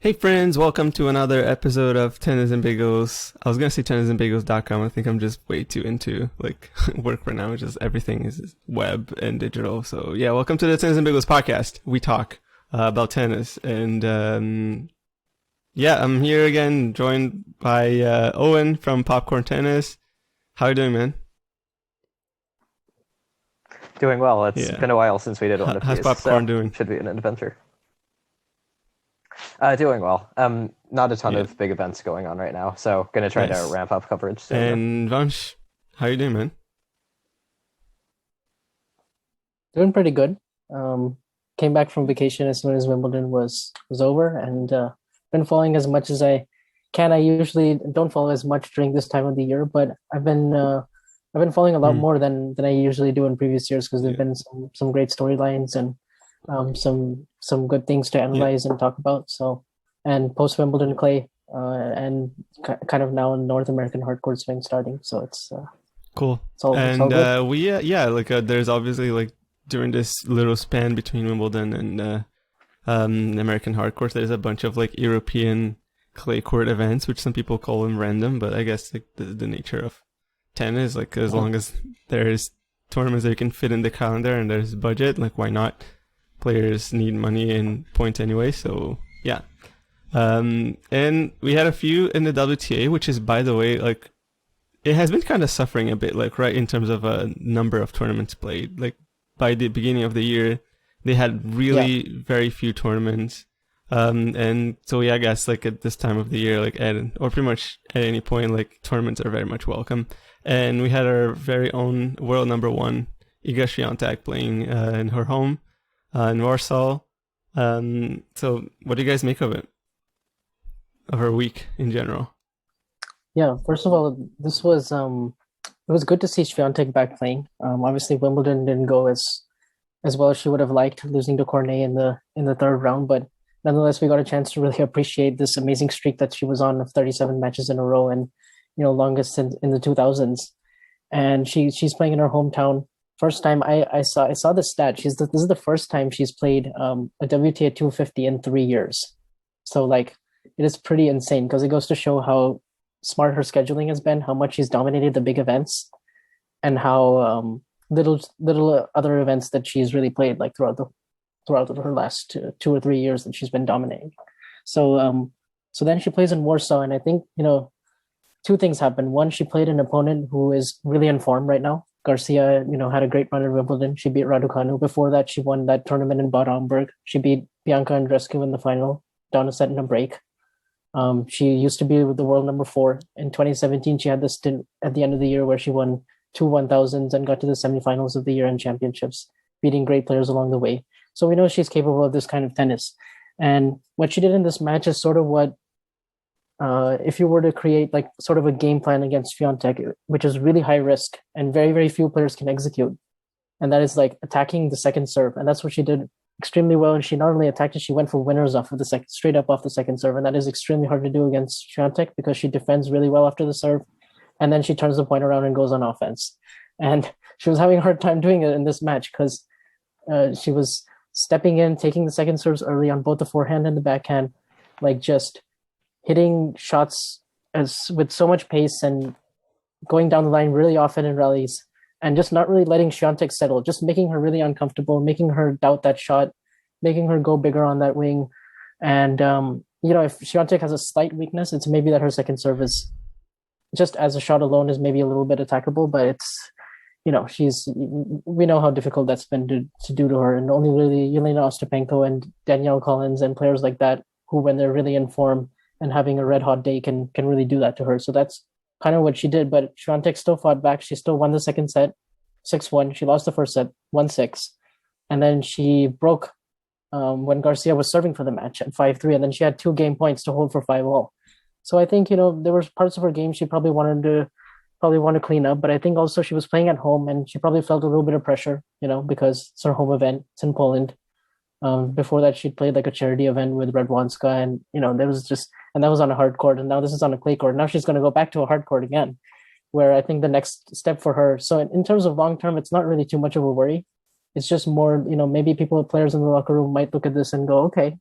Hey friends, welcome to another episode of Tennis and Bagels. I was gonna say tennisandbagels.com. I think I'm just way too into like work right now. Just everything is web and digital. So yeah, welcome to the Tennis and Bagels podcast. We talk about tennis, and yeah, I'm here again, joined by Owen from Popcorn Tennis. How you doing, man? Doing well. It's Yeah, been a while since we did one of how's these, Popcorn so doing? should be an adventure. Doing well. Not a ton Yeah, of big events going on right now, so gonna try to nice. ramp up coverage soon though. And Vansh, how you doing, man? Doing pretty good. Um, Came back from vacation as soon as Wimbledon was over, and been following as much as I can. I usually don't follow as much during this time of the year, but I've been following a lot Hmm. more than I usually do in previous years because there've Yeah, been some great storylines and some good things to yeah, analyze and talk about. So, and post Wimbledon clay, and kind of now North American hardcore swing starting. So cool. it's all And good. we yeah, like there's obviously like during this little span between Wimbledon and American hardcore, there's a bunch of like European clay court events, which some people call them random, but I guess like the nature of tennis, like as Mhm. long as there's tournaments that you can fit in the calendar and there's budget, like why not? Players need money and points anyway, so yeah. And we had a few in the WTA, which is by the way like it has been kind of suffering a bit, like right in terms of a number of tournaments played. Like by the beginning of the year, they had Yeah. really very few tournaments. And so yeah, I guess like at this time of the year, like at or pretty much at any point, like tournaments are very much welcome. And we had our very own world number one, Iga Swiatek, playing in her home in Warsaw. So what do you guys make of it? Of her week in general? Yeah, first of all, this was it was good to see Swiatek back playing. Obviously Wimbledon didn't go as well as she would have liked, losing to Cornet in the third round, but nonetheless we got a chance to really appreciate this amazing streak that she was on of 37 matches in a row and longest in the 2000s. And she's playing in her hometown. First time I saw the stat. This is the first time she's played a WTA 250 in 3 years. So like it is pretty insane because it goes to show how smart her scheduling has been, how much she's dominated the big events, and how little other events that she's really played like throughout her last 2 or 3 years that she's been dominating. So so then she plays in Warsaw, and I think two things happened. One, she played an opponent who is really in form right now. Garcia, had a great run at Wimbledon. She beat Raducanu. Before that, she won that tournament in Bad Homburg. She beat Bianca Andreescu in the final, down a set in a break. She used to be the world number four. In 2017, she had this stint at the end of the year where she won two 1000s and got to the semifinals of the year and championships, beating great players along the way. So we know she's capable of this kind of tennis. And what she did in this match is sort of what, if you were to create like sort of a game plan against Fiontek, which is really high risk and very, very few players can execute. And that is like attacking the second serve. And that's what she did extremely well. And she not only attacked it, she went for winners off of the second, straight up off the second serve. And that is extremely hard to do against Swiatek because she defends really well after the serve. And then she turns the point around and goes on offense. And she was having a hard time doing it in this match because she was stepping in, taking the second serves early on both the forehand and the backhand, like just hitting shots as with so much pace and going down the line really often in rallies and just not really letting Swiatek settle, just making her really uncomfortable, making her doubt that shot, making her go bigger on that wing. And if Swiatek has a slight weakness, it's maybe that her second serve is just as a shot alone is maybe a little bit attackable, but it's she's we know how difficult that's been to do to her, and only really Yelena Ostapenko and Danielle Collins and players like that who, when they're really in form and having a red hot day, can really do that to her. So that's kind of what she did. But Swiatek still fought back. She still won the second set, 6-1. She lost the first set, 1-6, and then she broke when Garcia was serving for the match at 5-3, and then she had two game points to hold for 5-all. So I think there were parts of her game she probably want to clean up, but I think also she was playing at home and she probably felt a little bit of pressure, because it's her home event. It's in Poland. Before that, she'd played like a charity event with Radwanska, and there was and that was on a hard court, and now this is on a clay court. Now she's going to go back to a hard court again, where I think the next step for her. So in terms of long term, it's not really too much of a worry. It's just more, maybe players in the locker room might look at this and go, okay,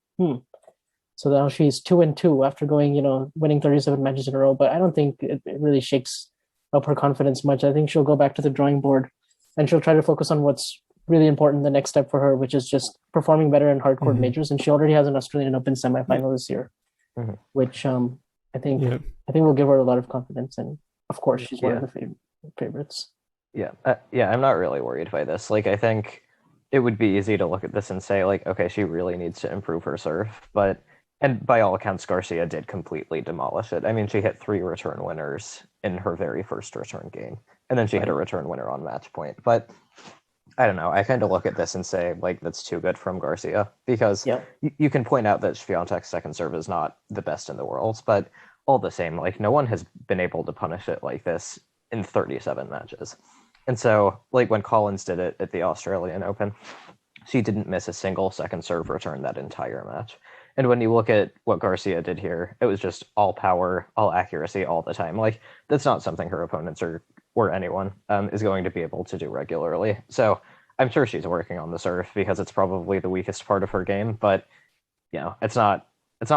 So now she's 2-2 after going, winning 37 matches in a row. But I don't think it really shakes up her confidence much. I think she'll go back to the drawing board and she'll try to focus on what's really important, the next step for her, which is just performing better in hardcore majors. And she already has an Australian Open semifinal this year, which I think will give her a lot of confidence. And of course, she's one of the favorites. Yeah, I'm not really worried by this. Like, I think it would be easy to look at this and say, like, okay, she really needs to improve her serve. And by all accounts, Garcia did completely demolish it. I mean, she hit 3 return winners in her very first return game, and then she hit a return winner on match point. But I don't know. I kind of look at this and say, like, that's too good from Garcia, because you can point out that Swiatek's second serve is not the best in the world, but all the same, like, no one has been able to punish it like this in 37 matches. And so, like, when Collins did it at the Australian Open, she didn't miss a single second serve return that entire match. And when you look at what Garcia did here, it was just all power, all accuracy, all the time. Like, that's not something her opponents or anyone is going to be able to do regularly. So I'm sure she's working on the serve because it's probably the weakest part of her game. But, it's not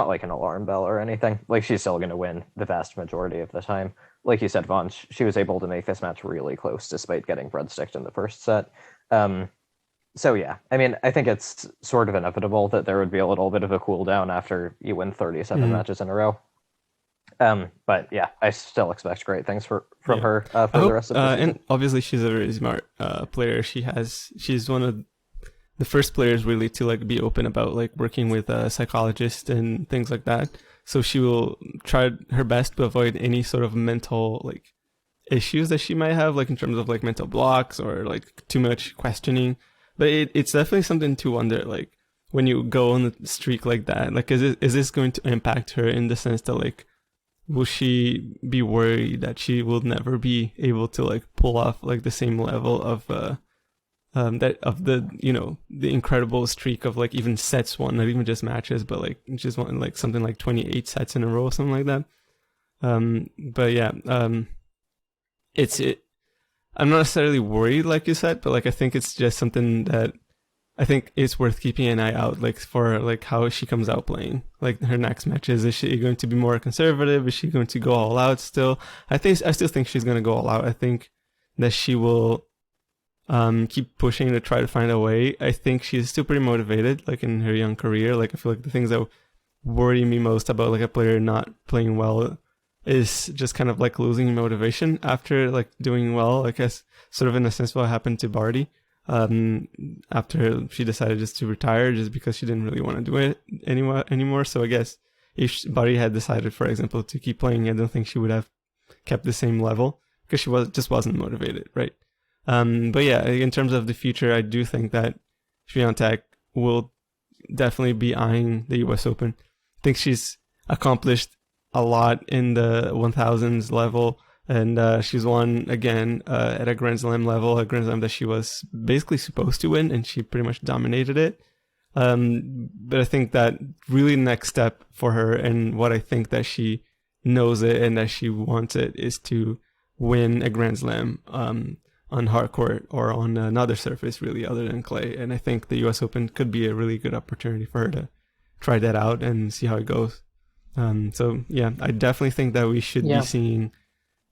like an alarm bell or anything. Like, she's still going to win the vast majority of the time. Like you said, Vaughn, she was able to make this match really close despite getting breadsticked in the first set. So yeah, I mean, I think it's sort of inevitable that there would be a little bit of a cool down after you win 37 matches in a row. But yeah, I still expect great things from her for the rest of the season. And obviously she's a very smart player. She's one of the first players really to like be open about like working with a psychologist and things like that. So she will try her best to avoid any sort of mental like issues that she might have, like in terms of like mental blocks or like too much questioning. But it's definitely something to wonder, like when you go on a streak like that, like is this going to impact her in the sense that like will she be worried that she will never be able to like pull off like the same level of the incredible streak of like even sets won, not even just matches, but like just won like something like 28 sets in a row or something like that. But yeah, I'm not necessarily worried like you said, but like I think it's just something that I think it's worth keeping an eye out like for like how she comes out playing like her next matches. Is she going to be more conservative? Is she going to go all out still? I still think she's going to go all out. I think that she will keep pushing to try to find a way. I think she's still pretty motivated like in her young career. Like I feel like the things that worry me most about like a player not playing well is just kind of like losing motivation after like doing well, I guess, sort of in a sense what happened to Barty after she decided just to retire just because she didn't really want to do it anymore. So I guess if Barty had decided, for example, to keep playing, I don't think she would have kept the same level because she wasn't motivated, right? But yeah, in terms of the future, I do think that Swiatek will definitely be eyeing the US Open. I think she's accomplished a lot in the 1000s level, and she's won again at a Grand Slam level, a Grand Slam that she was basically supposed to win, and she pretty much dominated it. But I think that really next step for her, and what I think that she knows it and that she wants it, is to win a Grand Slam on hard court or on another surface really other than clay. And I think the US Open could be a really good opportunity for her to try that out and see how it goes. So yeah, I definitely think that we should be seeing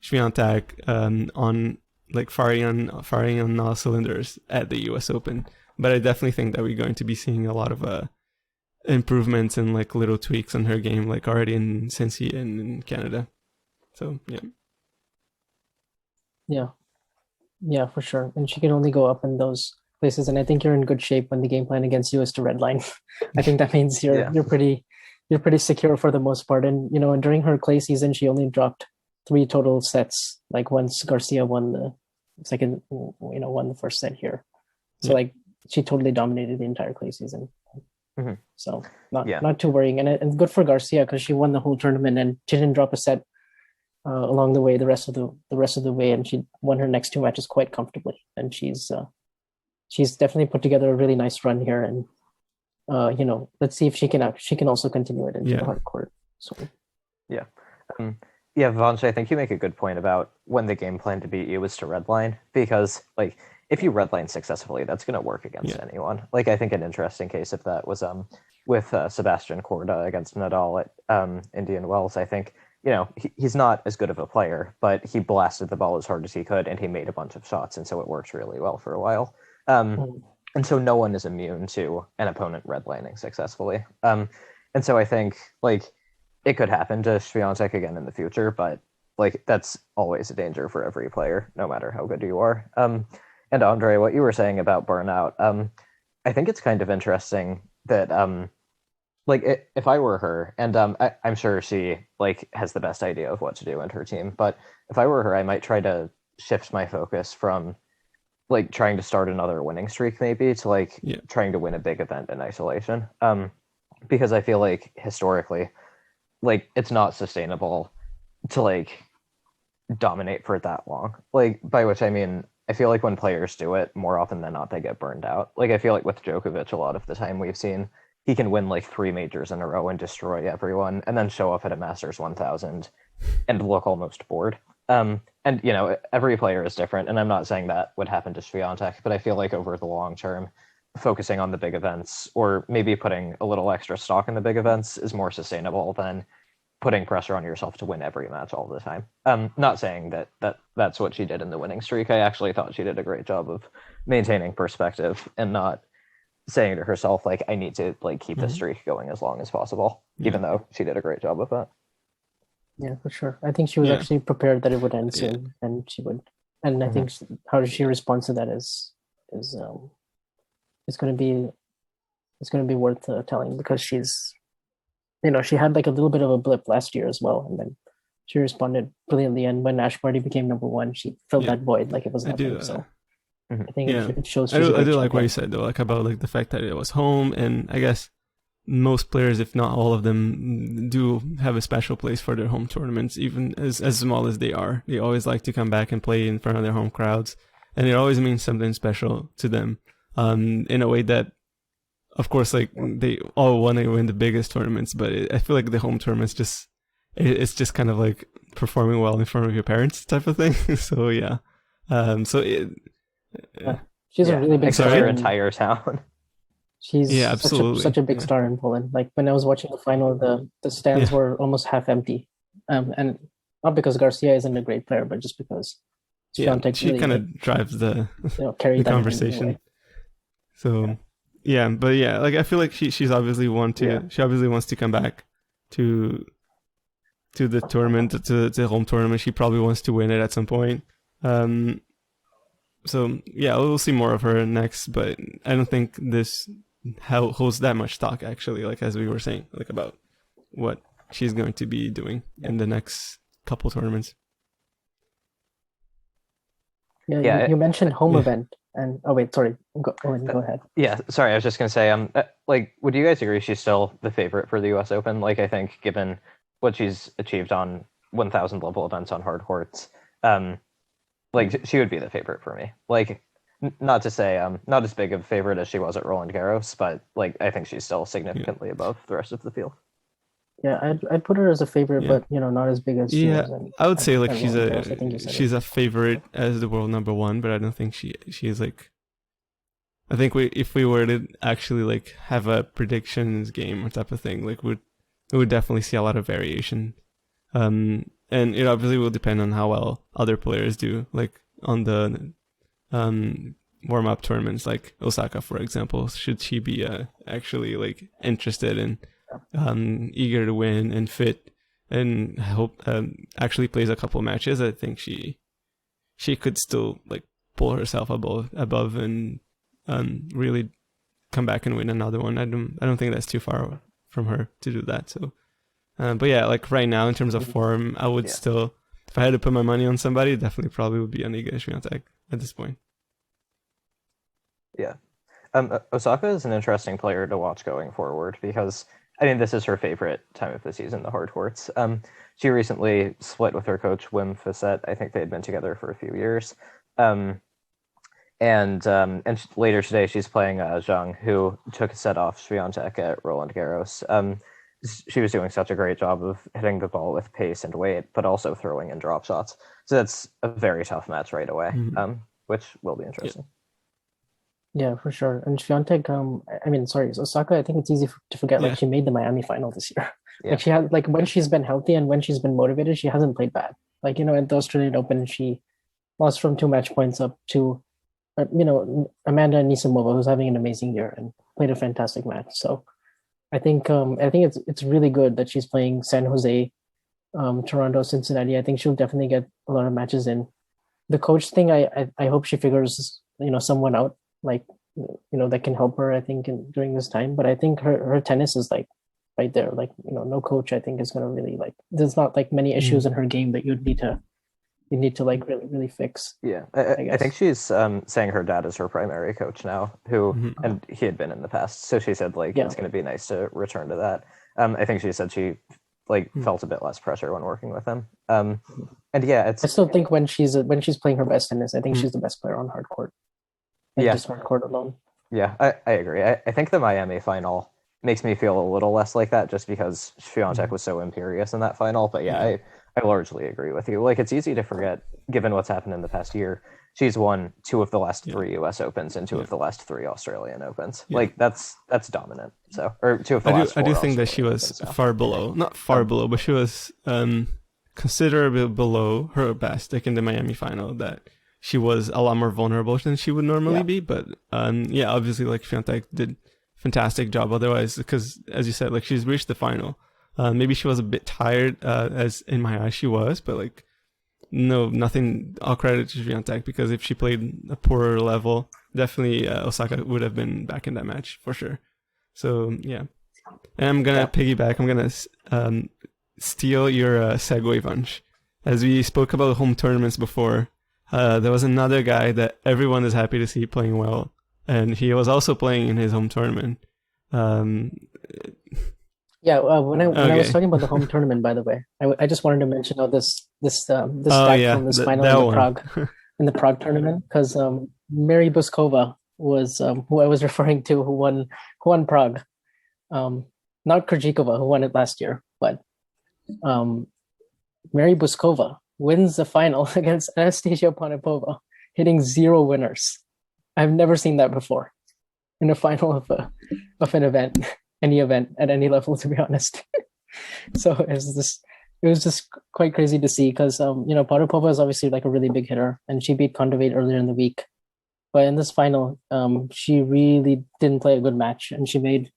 Swiatek on like firing on all cylinders at the US Open. But I definitely think that we're going to be seeing a lot of improvements and like little tweaks on her game, like already in Cincy and in Canada. So yeah, for sure. And she can only go up in those places. And I think you're in good shape when the game plan against you is to redline. I think that means you're pretty secure for the most part. And during her clay season, she only dropped 3 total sets. Like once Garcia won the second, won the first set here. So like she totally dominated the entire clay season. Mm-hmm. So not too worrying. And good for Garcia because she won the whole tournament and she didn't drop a set along the way the rest of the way, and she won her next 2 matches quite comfortably. And she's definitely put together a really nice run here. And let's see if she can also continue it into the hard court. So Vansh, I think you make a good point about when the game plan to beat you is to redline, because like if you redline successfully, that's going to work against anyone. Like I think an interesting case of that was with Sebastian Korda against Nadal at Indian Wells. I think he's not as good of a player, but he blasted the ball as hard as he could, and he made a bunch of shots, and so it worked really well for a while. And so no one is immune to an opponent redlining successfully. And so I think like it could happen to Swiatek again in the future, but like that's always a danger for every player, no matter how good you are. And Andre, what you were saying about burnout, I think it's kind of interesting that if I were her, and I'm sure she like has the best idea of what to do in her team, but if I were her, I might try to shift my focus from like trying to start another winning streak maybe to like trying to win a big event in isolation. Because I feel like historically, like it's not sustainable to like dominate for that long. Like by which I mean I feel like when players do it, more often than not they get burned out. Like I feel like with Djokovic a lot of the time we've seen he can win like 3 majors in a row and destroy everyone and then show up at a Masters 1000 and look almost bored. And every player is different, and I'm not saying that would happen to Swiatek, but I feel like over the long term, focusing on the big events or maybe putting a little extra stock in the big events is more sustainable than putting pressure on yourself to win every match all the time. Not saying that's what she did in the winning streak. I actually thought she did a great job of maintaining perspective and not saying to herself like I need to like keep the streak going as long as possible, even though she did a great job of that. Yeah, for sure. I think she was actually prepared that it would end soon, and she would. And I think how she responds to that is going to be worth telling, because she's, she had like a little bit of a blip last year as well, and then she responded brilliantly. And when Ash Barty became number one, she filled that void like it was nothing. So I think it shows. I do like what you said though, like about like the fact that it was home, and I guess most players, if not all of them, do have a special place for their home tournaments, even as small as they are. They always like to come back and play in front of their home crowds, and it always means something special to them. In a way that, of course, like they all want to win the biggest tournaments, but I feel like the home tournaments it's just kind of like performing well in front of your parents type of thing. So yeah, she's a really big star. Your entire town. She's such a big star in Poland. Like when I was watching the final, the stands were almost half empty, and not because Garcia isn't a great player, but just because she really, kind of drives the conversation. So like I feel like she's obviously she obviously wants to come back to the tournament, to the home tournament. She probably wants to win it at some point. So yeah, we'll see more of her next, but I don't think this holds that much stock actually, like as we were saying, like about what she's going to be doing in the next couple tournaments. Yeah, you mentioned home event, and go ahead. Yeah, sorry, I was just gonna say, like, would you guys agree she's still the favorite for the U.S. Open? Like, I think given what she's achieved on 1,000 level events on hard courts, like she would be the favorite for me. Like, not to say not as big of a favorite as she was at Roland Garros, but like I think she's still significantly above the rest of the field. Yeah, I'd put her as a favorite, but not as big as she was. I would say like she's a favorite as the world number one, but I don't think she is like. I think if we were to actually like have a predictions game or type of thing, like we would definitely see a lot of variation, and it obviously will depend on how well other players do, like on the warm up tournaments, like Osaka, for example. Should she be actually like interested and eager to win and fit and hope actually plays a couple matches, I think she could still like pull herself above and really come back and win another one. I don't think that's too far from her to do that. So but yeah, like right now in terms of form, I would still, if I had to put my money on somebody, definitely probably would be on Iga Swiatek at this point. Yeah. Osaka is an interesting player to watch going forward because I mean this is her favorite time of the season, the hard courts. She recently split with her coach Wim Fissette. I think they had been together for a few years. And later today she's playing Zhang, who took a set off Swiatek at Roland Garros. She was doing such a great job of hitting the ball with pace and weight, but also throwing in drop shots. So that's a very tough match right away, which will be interesting. Yeah, for sure. And Swiatek, I mean, sorry, Osaka. I think it's easy to forget. Like Yeah, she made the Miami final this year. Yeah. Like she had, like when she's been healthy and when she's been motivated, she hasn't played bad. Like at the Australian Open, she lost from 2 match points up to, Amanda Anisimova, who's having an amazing year and played a fantastic match. So I think it's really good that she's playing San Jose, Toronto, Cincinnati. I think she'll definitely get a lot of matches in. The coach thing, I hope she figures someone out, like that can help her. I think during this time, but I think her tennis is like right there. Like no coach I think is gonna really like. There's not like many issues in her game that you need to like really really fix. Yeah, I I think guess. she's saying her dad is her primary coach now, who Mhm. and he had been in the past. So she said like Yeah. it's going to be nice to return to that. I think she said she like Mhm. felt a bit less pressure when working with him. And yeah, I it's still think when she's playing her best tennis, I think Mhm. she's the best player on hard court. Like yeah, just hard court alone. yeah, I agree. I think the Miami final makes me feel a little less like that just because Swiatek was so imperious in that final. But yeah, Yeah. I largely agree with you. Like it's easy to forget, given what's happened in the past year. She's won 2 of the last Yeah. 3 U.S. Opens and two Yeah. of the last 3 Australian Opens. Yeah. Like that's dominant. So or 2 of the I do last I 4 do think that she Australian was Opens now. far below, not far Um, below, but she was considerably below her best, like in the Miami final. That she was a lot more vulnerable than she would normally Yeah. be. But yeah, obviously, like Fiontek did fantastic job. Otherwise, because as you said, like she's reached the final. Maybe she was a bit tired, as in my eyes she was, but like no, nothing. All credit to Swiatek because if she played a poorer level, definitely Osaka would have been back in that match for sure. So yeah, and I'm gonna Yeah. piggyback. I'm gonna steal your segue, Vansh. As we spoke about home tournaments before, there was another guy that everyone is happy to see playing well, and he was also playing in his home tournament. Um, Yeah, when I was okay. talking about the home tournament, by the way, I just wanted to mention this Oh stat yeah, from this final that one. in the Prague tournament because Mary Buskova was who I was referring to who won Prague, not Krejcikova who won it last year, but um, Mary Buskova wins the final against Anastasia Ponapova, hitting 0 winners. I've never seen that before in a final of an event, any event at any level, to be honest. So it was just quite crazy to see because Potapova is obviously like a really big hitter, and she beat Kondovate earlier in the week. But in this final, she really didn't play a good match, and she made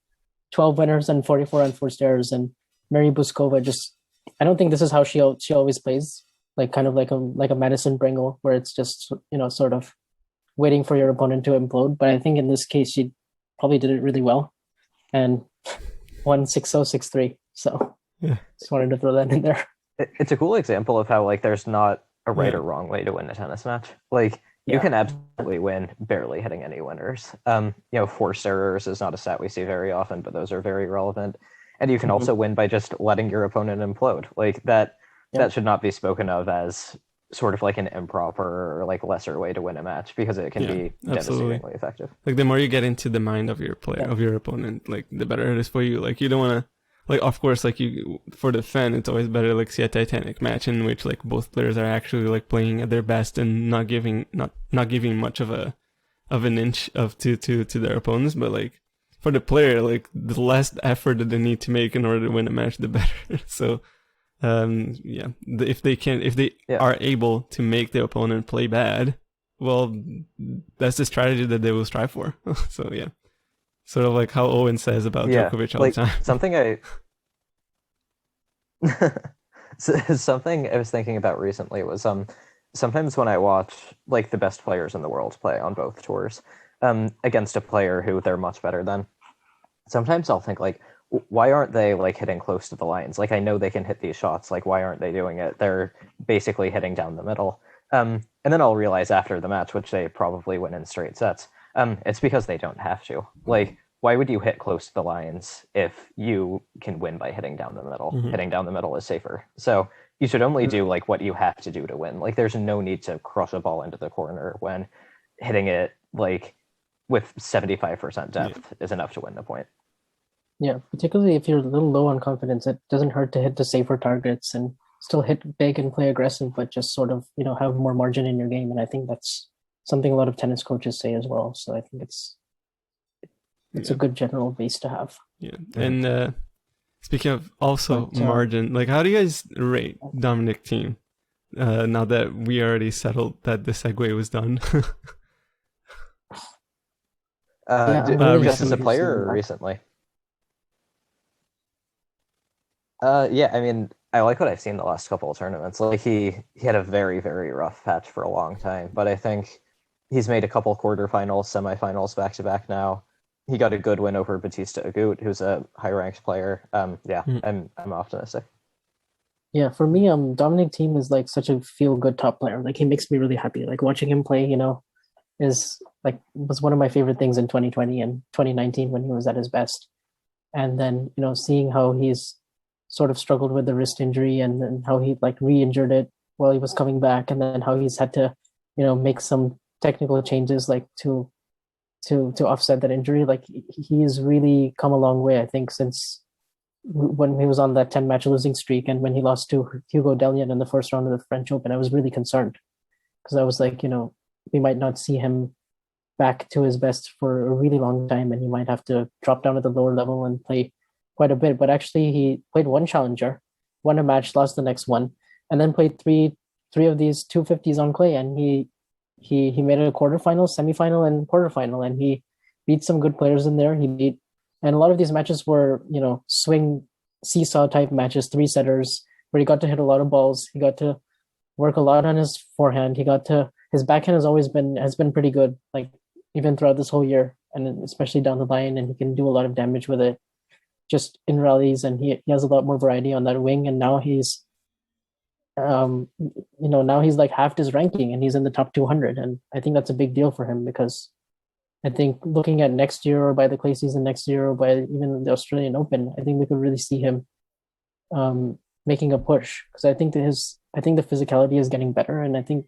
12 winners and 44 unforced errors. And Mary Buskova just, I don't think this is how she always plays, like kind of like a Madison Bringle, where it's just sort of waiting for your opponent to implode. But I think in this case, she probably did it really well and won 6-0, 6-3. So Yeah, just wanted to throw that in there. It's a cool example of how like there's not a right yeah, or wrong way to win a tennis match. Like you Yeah. can absolutely win barely hitting any winners. Forced errors is not a stat we see very often, but those are very relevant. And you can Mhm. also win by just letting your opponent implode. Like that Yeah. that should not be spoken of as sort of like an improper or like lesser way to win a match because it can yeah, be absolutely. devastatingly effective. Like the more you get into the mind of your player, Yeah. of your opponent, like the better it is for you. Like you don't want to, like of course, like you for the fan, it's always better like see a Titanic match in which like both players are actually like playing at their best and not giving much of an inch of to their opponents. But like for the player, like the less effort that they need to make in order to win a match, the better. So yeah, if they Yeah. are able to make their opponent play bad, well, that's the strategy that they will strive for. So yeah, sort of like how Owen says about Yeah. Djokovic all Like the time. something something I was thinking about recently was sometimes when I watch like the best players in the world play on both tours against a player who they're much better than, sometimes I'll think like why aren't they like hitting close to the lines? Like I know they can hit these shots, like why aren't they doing it? They're basically hitting down the middle. And then I'll realize after the match, which they probably win in straight sets, it's because they don't have to. Like why would you hit close to the lines if you can win by hitting down the middle? Mhm. Hitting down the middle is safer. So you should only do like what you have to do to win. Like there's no need to crush a ball into the corner when hitting it like with 75% depth is enough to win the point. Yeah, particularly if you're a little low on confidence, it doesn't hurt to hit the safer targets and still hit big and play aggressive, but just sort of have more margin in your game. And I think something a lot of tennis coaches say as well. So I think it's a good general base to have. Yeah. And speaking of also But, margin, like how do you guys rate Dominic Thiem? Now that we already settled that the segue was done. Yeah, I'm really just as a happy to see player him or back. recently? Yeah, I mean, I like what I've seen the last couple of tournaments. Like he had a very, very rough patch for a long time, but I think he's made a couple quarterfinals, semifinals back to back now. He got a good win over Batista Agut, who's a high ranked player. Yeah, I'm optimistic. Yeah, for me, Dominic Thiem is like such a feel good top player. Like he makes me really happy. Like watching him play, is like was one of my favorite things in 2020 and 2019 when he was at his best. And then, seeing how he's sort of struggled with the wrist injury and then how he like re-injured it while he was coming back, and then how he's had to, make some technical changes like to offset that injury. Like he's really come a long way, I think, since when he was on that 10 match losing streak and when he lost to Hugo Dellien in the first round of the French Open. I was really concerned because I was like, we might not see him back to his best for a really long time, and he might have to drop down at the lower level and play quite a bit. But actually, he played one challenger, won a match, lost the next one, and then played three of these 250s on clay, and he made it a quarterfinal, semifinal, and quarterfinal, and he beat some good players in there. And a lot of these matches were swing seesaw type matches, three setters, where he got to hit a lot of balls. He got to work a lot on his forehand. His backhand has been pretty good, like even throughout this whole year, and especially down the line, and he can do a lot of damage with it just in rallies, and he has a lot more variety on that wing. And now now he's like halved his ranking and he's in the top 200, and I think that's a big deal for him because I think looking at next year or by the clay season next year or by even the Australian Open, I think we could really see him making a push, because I think the physicality is getting better, and I think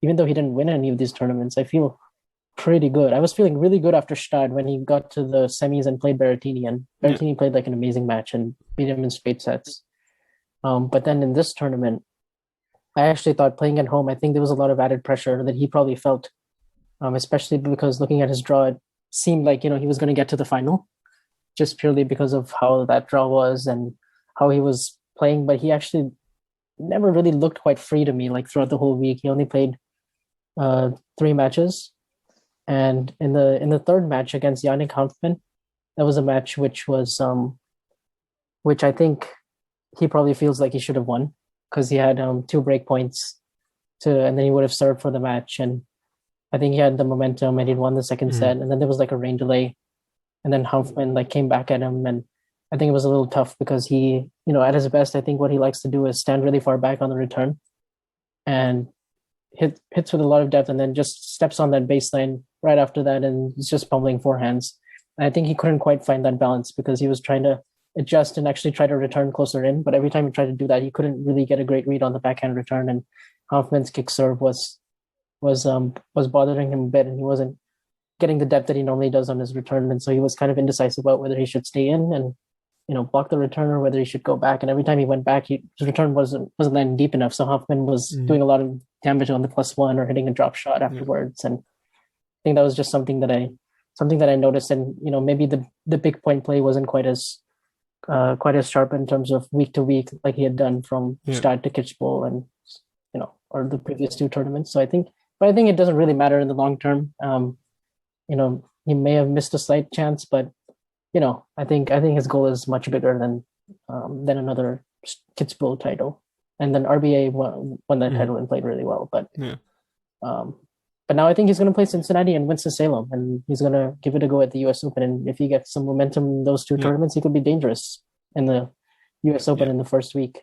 even though he didn't win any of these tournaments, I feel pretty good. I was feeling really good after Stade when he got to the semis and played Berrettini, and Berrettini played like an amazing match and beat him in straight sets. But then in this tournament, I actually thought playing at home, I think there was a lot of added pressure that he probably felt, especially because looking at his draw, it seemed like he was going to get to the final, just purely because of how that draw was and how he was playing. But he actually never really looked quite free to me. Like throughout the whole week, he only played 3 matches, and in the third match against Yannick Hanfmann, that was a match which I think he probably feels like he should have won, because he had 2 break points and then he would have served for the match, and I think he had the momentum and he'd won the second set, and then there was like a rain delay, and then Hanfmann like came back at him, and I think it was a little tough because he, at his best, I think what he likes to do is stand really far back on the return and hits with a lot of depth, and then just steps on that baseline right after that and is just pummeling forehands. And I think he couldn't quite find that balance because he was trying to adjust and actually try to return closer in, but every time he tried to do that, he couldn't really get a great read on the backhand return, and Hanfmann's kick serve was bothering him a bit, and he wasn't getting the depth that he normally does on his return, and so he was kind of indecisive about whether he should stay in and block the return or whether he should go back. And every time he went back, his return wasn't landing deep enough, so Hanfmann was doing a lot of damage on the +1 or hitting a drop shot afterwards. And I think that was just something that I noticed, and maybe the big point play wasn't quite as sharp in terms of week to week like he had done from Stade to Kitzbühel and or the previous 2 tournaments. So I think it doesn't really matter in the long term. He may have missed a slight chance, but I think his goal is much bigger than another Kitzbühel title. And then RBA won that title and played really well. But now I think he's going to play Cincinnati and Winston-Salem, and he's going to give it a go at the U.S. Open. And if he gets some momentum in those 2 tournaments, he could be dangerous in the U.S. Open in the first week.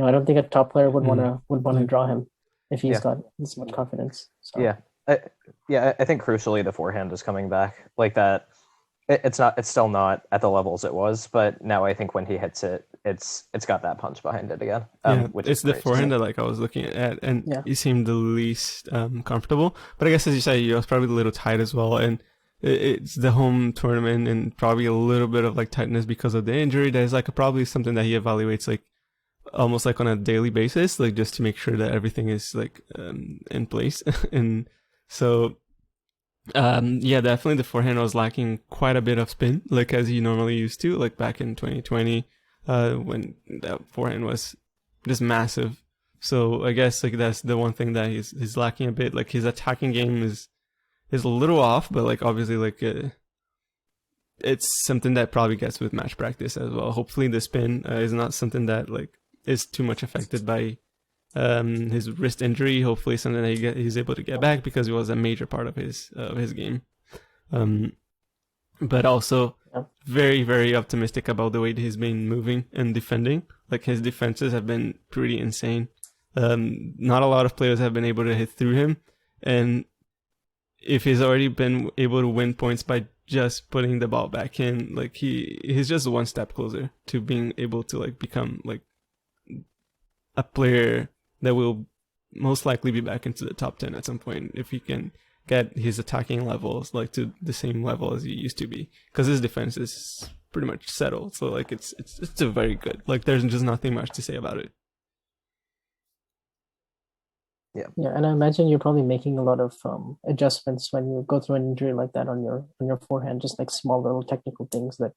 I don't think a top player would want to draw him if he's got this much confidence. So. I think crucially the forehand is coming back like that. It's still not at the levels it was, but now I think when he hits it, it's got that punch behind it again. Which it's the forehand that I was looking at, and he seemed the least comfortable. But I guess as you say, he was probably a little tight as well, and it's the home tournament and probably a little bit of like tightness because of the injury. That is like probably something that he evaluates like almost like on a daily basis, like just to make sure that everything is like in place. And So yeah, definitely the forehand was lacking quite a bit of spin, like as he normally used to, like back in 2020, when that forehand was just massive. So I guess like that's the one thing that he's lacking a bit. Like his attacking game is a little off, but like obviously like it's something that probably gets with match practice as well. Hopefully the spin is not something that like is too much affected by his wrist injury. Hopefully something that he's able to get back, because it was a major part of his game. But also very, very optimistic about the way that he's been moving and defending. Like his defenses have been pretty insane. Not a lot of players have been able to hit through him, and if he's already been able to win points by just putting the ball back in, like he's just one step closer to being able to like become like a player that will most likely be back into the top 10 at some point, if he can get his attacking levels like to the same level as he used to be, because his defense is pretty much settled. So like it's a very good, like there's just nothing much to say about it. Yeah, and I imagine you're probably making a lot of adjustments when you go through an injury like that on your forehand, just like small little technical things that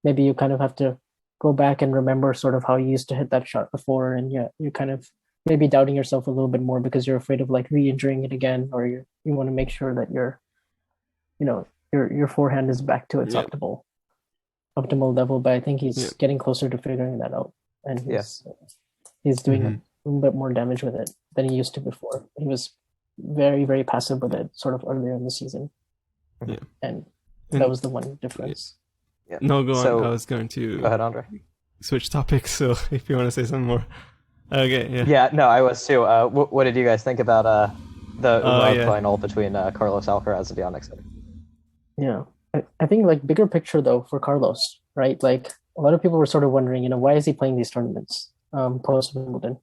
maybe you kind of have to go back and remember sort of how you used to hit that shot before, and you're kind of maybe doubting yourself a little bit more because you're afraid of like re-injuring it again, or you want to make sure that your forehand is back to its optimal level. But I think he's getting closer to figuring that out, and he's doing a little bit more damage with it than he used to before. He was very, very passive with it sort of earlier in the season. Yeah. And that was the one difference. Yeah. No, go on. I was going to go ahead, Andre. Switch topics, so if you want to say something more. Okay, yeah. Yeah, no, I was too. What did you guys think about the final between Carlos Alcaraz and Jannik Sinner? Yeah. I think like bigger picture though for Carlos, right? Like a lot of people were sort of wondering, why is he playing these tournaments post Wimbledon?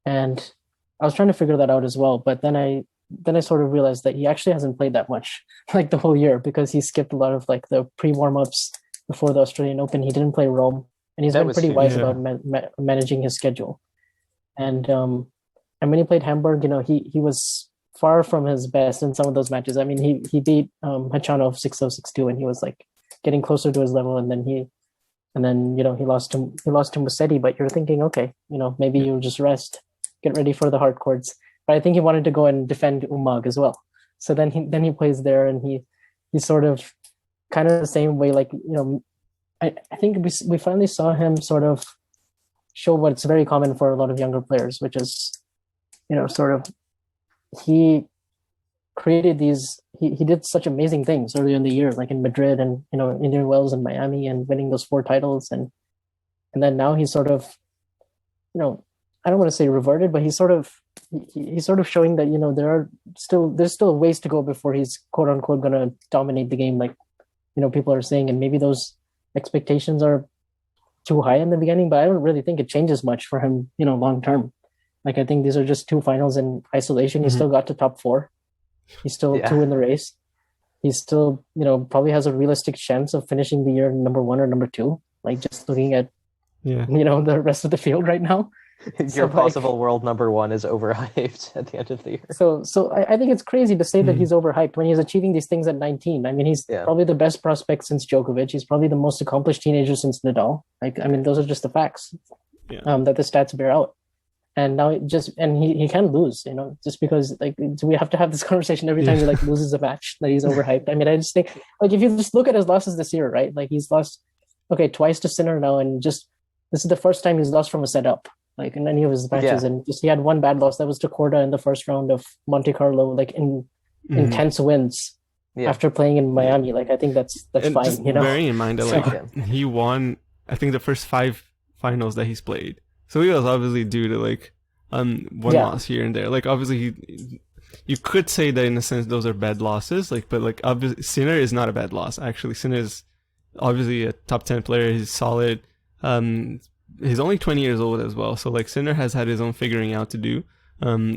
And I was trying to figure that out as well, but then I sort of realized that he actually hasn't played that much like the whole year, because he skipped a lot of like the pre-warm-ups before the Australian Open. He didn't play Rome, and he's been pretty wise about managing his schedule. And when he played Hamburg, he was far from his best in some of those matches. I mean, he beat Hachanov 6-0, 6-2, and he was like getting closer to his level, and then he lost to Musetti. But you're thinking, okay, maybe you'll just rest, get ready for the hard courts. But I think he wanted to go and defend Umag as well. So then he plays there, and he's sort of kind of the same way. Like I think we finally saw him sort of show what's very common for a lot of younger players, which is sort of he created these. He did such amazing things earlier in the year, like in Madrid and Indian Wells and Miami, and winning those 4 titles, and then now he's sort of I don't want to say reverted, but he's sort of showing that there's still ways to go before he's quote unquote going to dominate the game, like people are saying, and maybe those expectations are too high in the beginning, but I don't really think it changes much for him long term. Like I think these are just 2 finals in isolation. He still got to top 4. He's still 2 in the race. He's still probably has a realistic chance of finishing the year number 1 or number 2, like just looking at the rest of the field right now. Your possible world number 1 is overhyped at the end of the year. So I think it's crazy to say that he's overhyped when he's achieving these things at 19. I mean, he's probably the best prospect since Djokovic. He's probably the most accomplished teenager since Nadal. Like, I mean, those are just the facts that the stats bear out. And now he can lose, just because like we have to have this conversation every time he like loses a match that he's overhyped. I mean, I just think like if you just look at his losses this year, right? Like he's lost twice to Sinner now, and just this is the first time he's lost from a setup. Like in any of his matches, and just he had 1 bad loss that was to Korda in the first round of Monte Carlo, like in intense wins after playing in Miami. Like I think that's and fine. Just bearing in mind that he won, I think the first 5 finals that he's played, so he was obviously due to like one loss here and there. Like obviously you could say that in a sense those are bad losses. Like but like obviously Sinner is not a bad loss. Actually, Sinner is obviously a top 10 player. He's solid. He's only 20 years old as well, so like Sinner has had his own figuring out to do.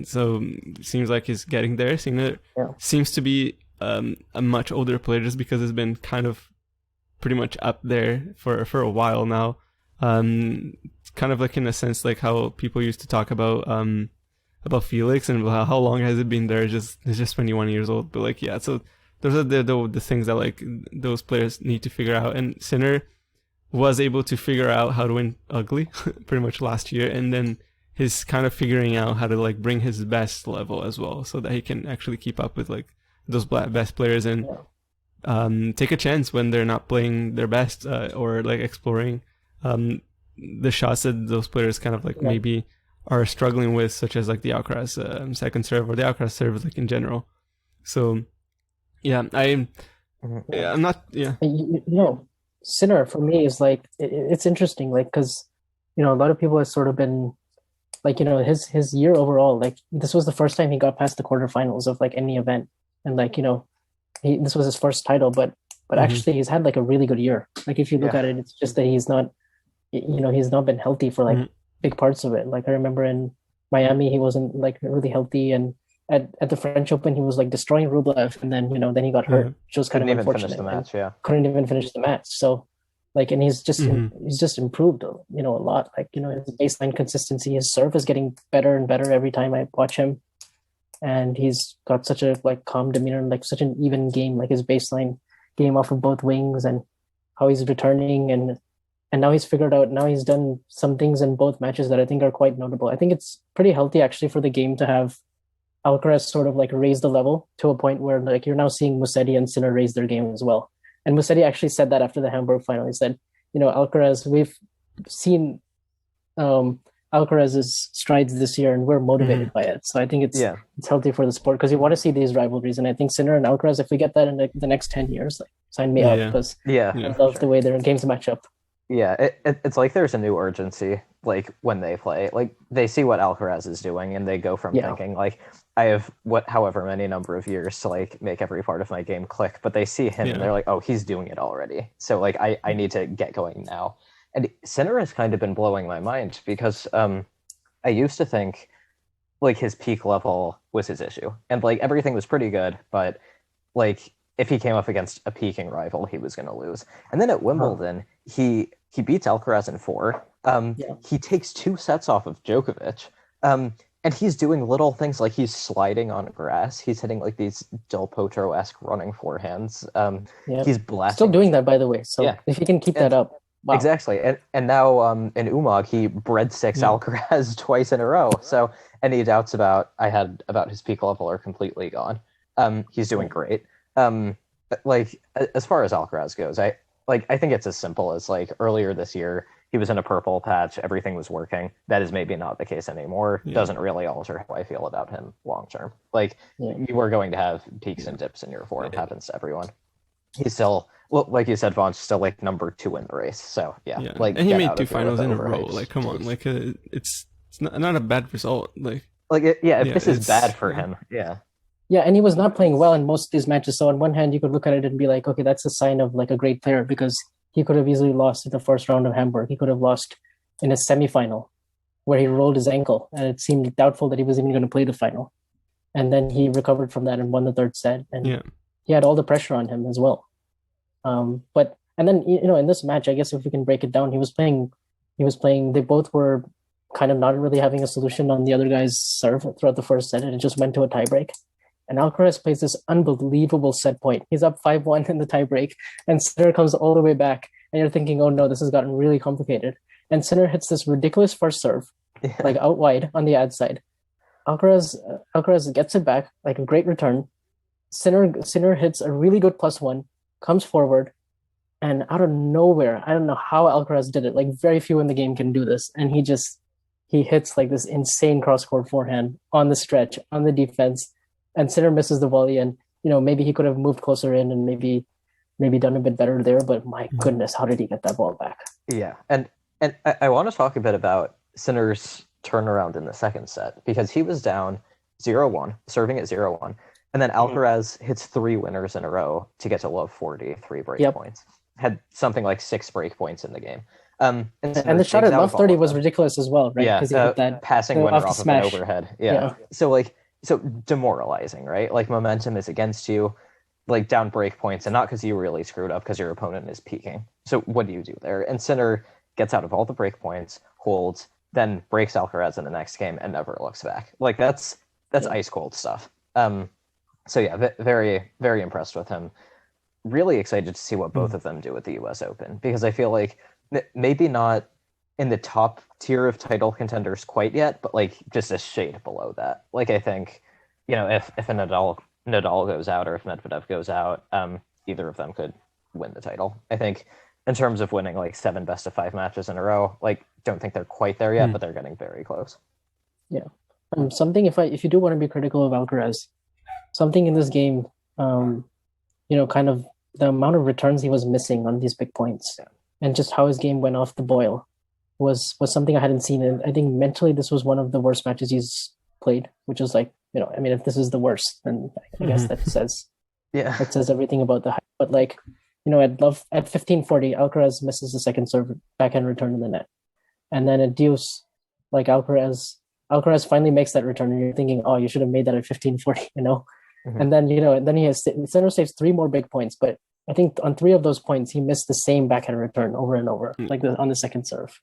So it seems like he's getting there. Sinner seems to be a much older player just because he's been kind of pretty much up there for a while now. Kind of like in a sense like how people used to talk about about Felix and how long has it been there. It's just 21 years old. But like, yeah, so those are the things that like those players need to figure out. And Sinner was able to figure out how to win ugly pretty much last year, and then he's kind of figuring out how to like bring his best level as well, so that he can actually keep up with like those best players and take a chance when they're not playing their best, or like exploring the shots that those players kind of like maybe are struggling with, such as like the Alcaraz second serve or the Alcaraz serve like in general. So yeah, I'm not You know, Sinner for me is like it's interesting, like because you know a lot of people have sort of been like, you know, his year overall, like this was the first time he got past the quarterfinals of like any event, and like, you know, this was his first title, but actually he's had like a really good year. Like if you look at it, it's just that he's not, you know, he's not been healthy for like big parts of it. Like I remember in Miami he wasn't like really healthy, and at the French Open he was like destroying Rublev, and then, you know, then he got hurt, which was kind of unfortunate. Couldn't even finish the match. So like, and he's just improved, you know, a lot. Like, you know, his baseline consistency, his serve is getting better and better every time I watch him, and he's got such a like calm demeanor and like such an even game. Like his baseline game off of both wings and how he's returning, and now he's figured out. Now he's done some things in both matches that I think are quite notable. I think it's pretty healthy actually for the game to have Alcaraz sort of like raise the level to a point where like you're now seeing Musetti and Sinner raise their game as well. And Musetti actually said that after the Hamburg final. He said, you know, Alcaraz, we've seen Alcaraz's strides this year, and we're motivated by it. So I think it's healthy for the sport, because you want to see these rivalries. And I think Sinner and Alcaraz, if we get that in the next 10 years, like sign me up, because I love the way their games match up. Yeah, it's like there's a new urgency, like when they play, like they see what Alcaraz is doing, and they go from thinking like, I have however many number of years to like make every part of my game click, but they see him and they're like, oh, he's doing it already. So like I need to get going now. And Sinner has kind of been blowing my mind, because I used to think like his peak level was his issue, and like everything was pretty good, but like if he came up against a peaking rival, he was going to lose. And then at Wimbledon, he beats Alcaraz in 4. He takes 2 sets off of Djokovic. And he's doing little things like he's sliding on grass. He's hitting like these Del Potro-esque running forehands. He's blasting. Still doing that, by the way. So if he can keep that up. Wow. Exactly. And now in Umag, he breadsticks Alcaraz twice in a row. So any doubts about his peak level are completely gone. He's doing great. Like as far as Alcaraz goes, I think it's as simple as like earlier this year, he was in a purple patch, everything was working. That is maybe not the case anymore. Doesn't really alter how I feel about him long term. Like you are going to have peaks and dips in your form. It happens to everyone. He's still, well, like you said, Vaughn's still like number 2 in the race. So like, and he made 2 finals in a row. Like, come on, like it's not a bad result. If this is bad for him, Yeah, and he was not playing well in most of these matches. So on one hand, you could look at it and be like, okay, that's a sign of like a great player, because he could have easily lost in the first round of Hamburg. He could have lost in a semifinal where he rolled his ankle, and it seemed doubtful that he was even going to play the final. And then he recovered from that and won the 3rd set. And he had all the pressure on him as well. And then, you know, in this match, I guess if we can break it down, he was playing, they both were kind of not really having a solution on the other guy's serve throughout the first set, and it just went to a tiebreak. And Alcaraz plays this unbelievable set point. He's up 5-1 in the tiebreak, and Sinner comes all the way back, and you're thinking, oh no, this has gotten really complicated. And Sinner hits this ridiculous first serve, like out wide on the ad side. Alcaraz gets it back, like a great return. Sinner hits a really good +1, comes forward, and out of nowhere, I don't know how Alcaraz did it. Like very few in the game can do this, and he hits like this insane cross-court forehand on the stretch, on the defense. And Sinner misses the volley, and you know, maybe he could have moved closer in and maybe done a bit better there. But my goodness, how did he get that ball back? Yeah, and I want to talk a bit about Sinner's turnaround in the second set, because he was down 0-1, serving at 0-1, and then Alcaraz hits 3 winners in a row to get to love 40, 3 break points. Had something like 6 break points in the game. And the shot at love 30 was ridiculous as well, right? Yeah, he hit that passing winner off of an overhead. Yeah. So demoralizing, right? Like momentum is against you, like down break points, and not because you really screwed up, because your opponent is peaking. So what do you do there? And Sinner gets out of all the break points, holds, then breaks Alcaraz in the next game and never looks back. Like that's ice cold stuff. So yeah, very very impressed with him. Really excited to see what both of them do at the U.S. Open, because I feel like maybe not in the top tier of title contenders quite yet, but like just a shade below that. Like I think, if a Nadal goes out, or if Medvedev goes out, either of them could win the title. I think in terms of winning like 7 best-of-5 matches in a row, like don't think they're quite there yet, but they're getting very close. Yeah. Something, if you do want to be critical of Alcaraz, something in this game, kind of the amount of returns he was missing on these big points, and just how his game went off the boil was something I hadn't seen. And I think mentally this was one of the worst matches he's played, which is like, if this is the worst, then I guess that says everything about the hype. But like, at 1540, Alcaraz misses the second serve backhand return in the net. And then at deuce, like Alcaraz finally makes that return, and you're thinking, oh, you should have made that at 1540, And then, and then he has center saves 3 more big points, but I think on 3 of those points, he missed the same backhand return over and over, on the second serve.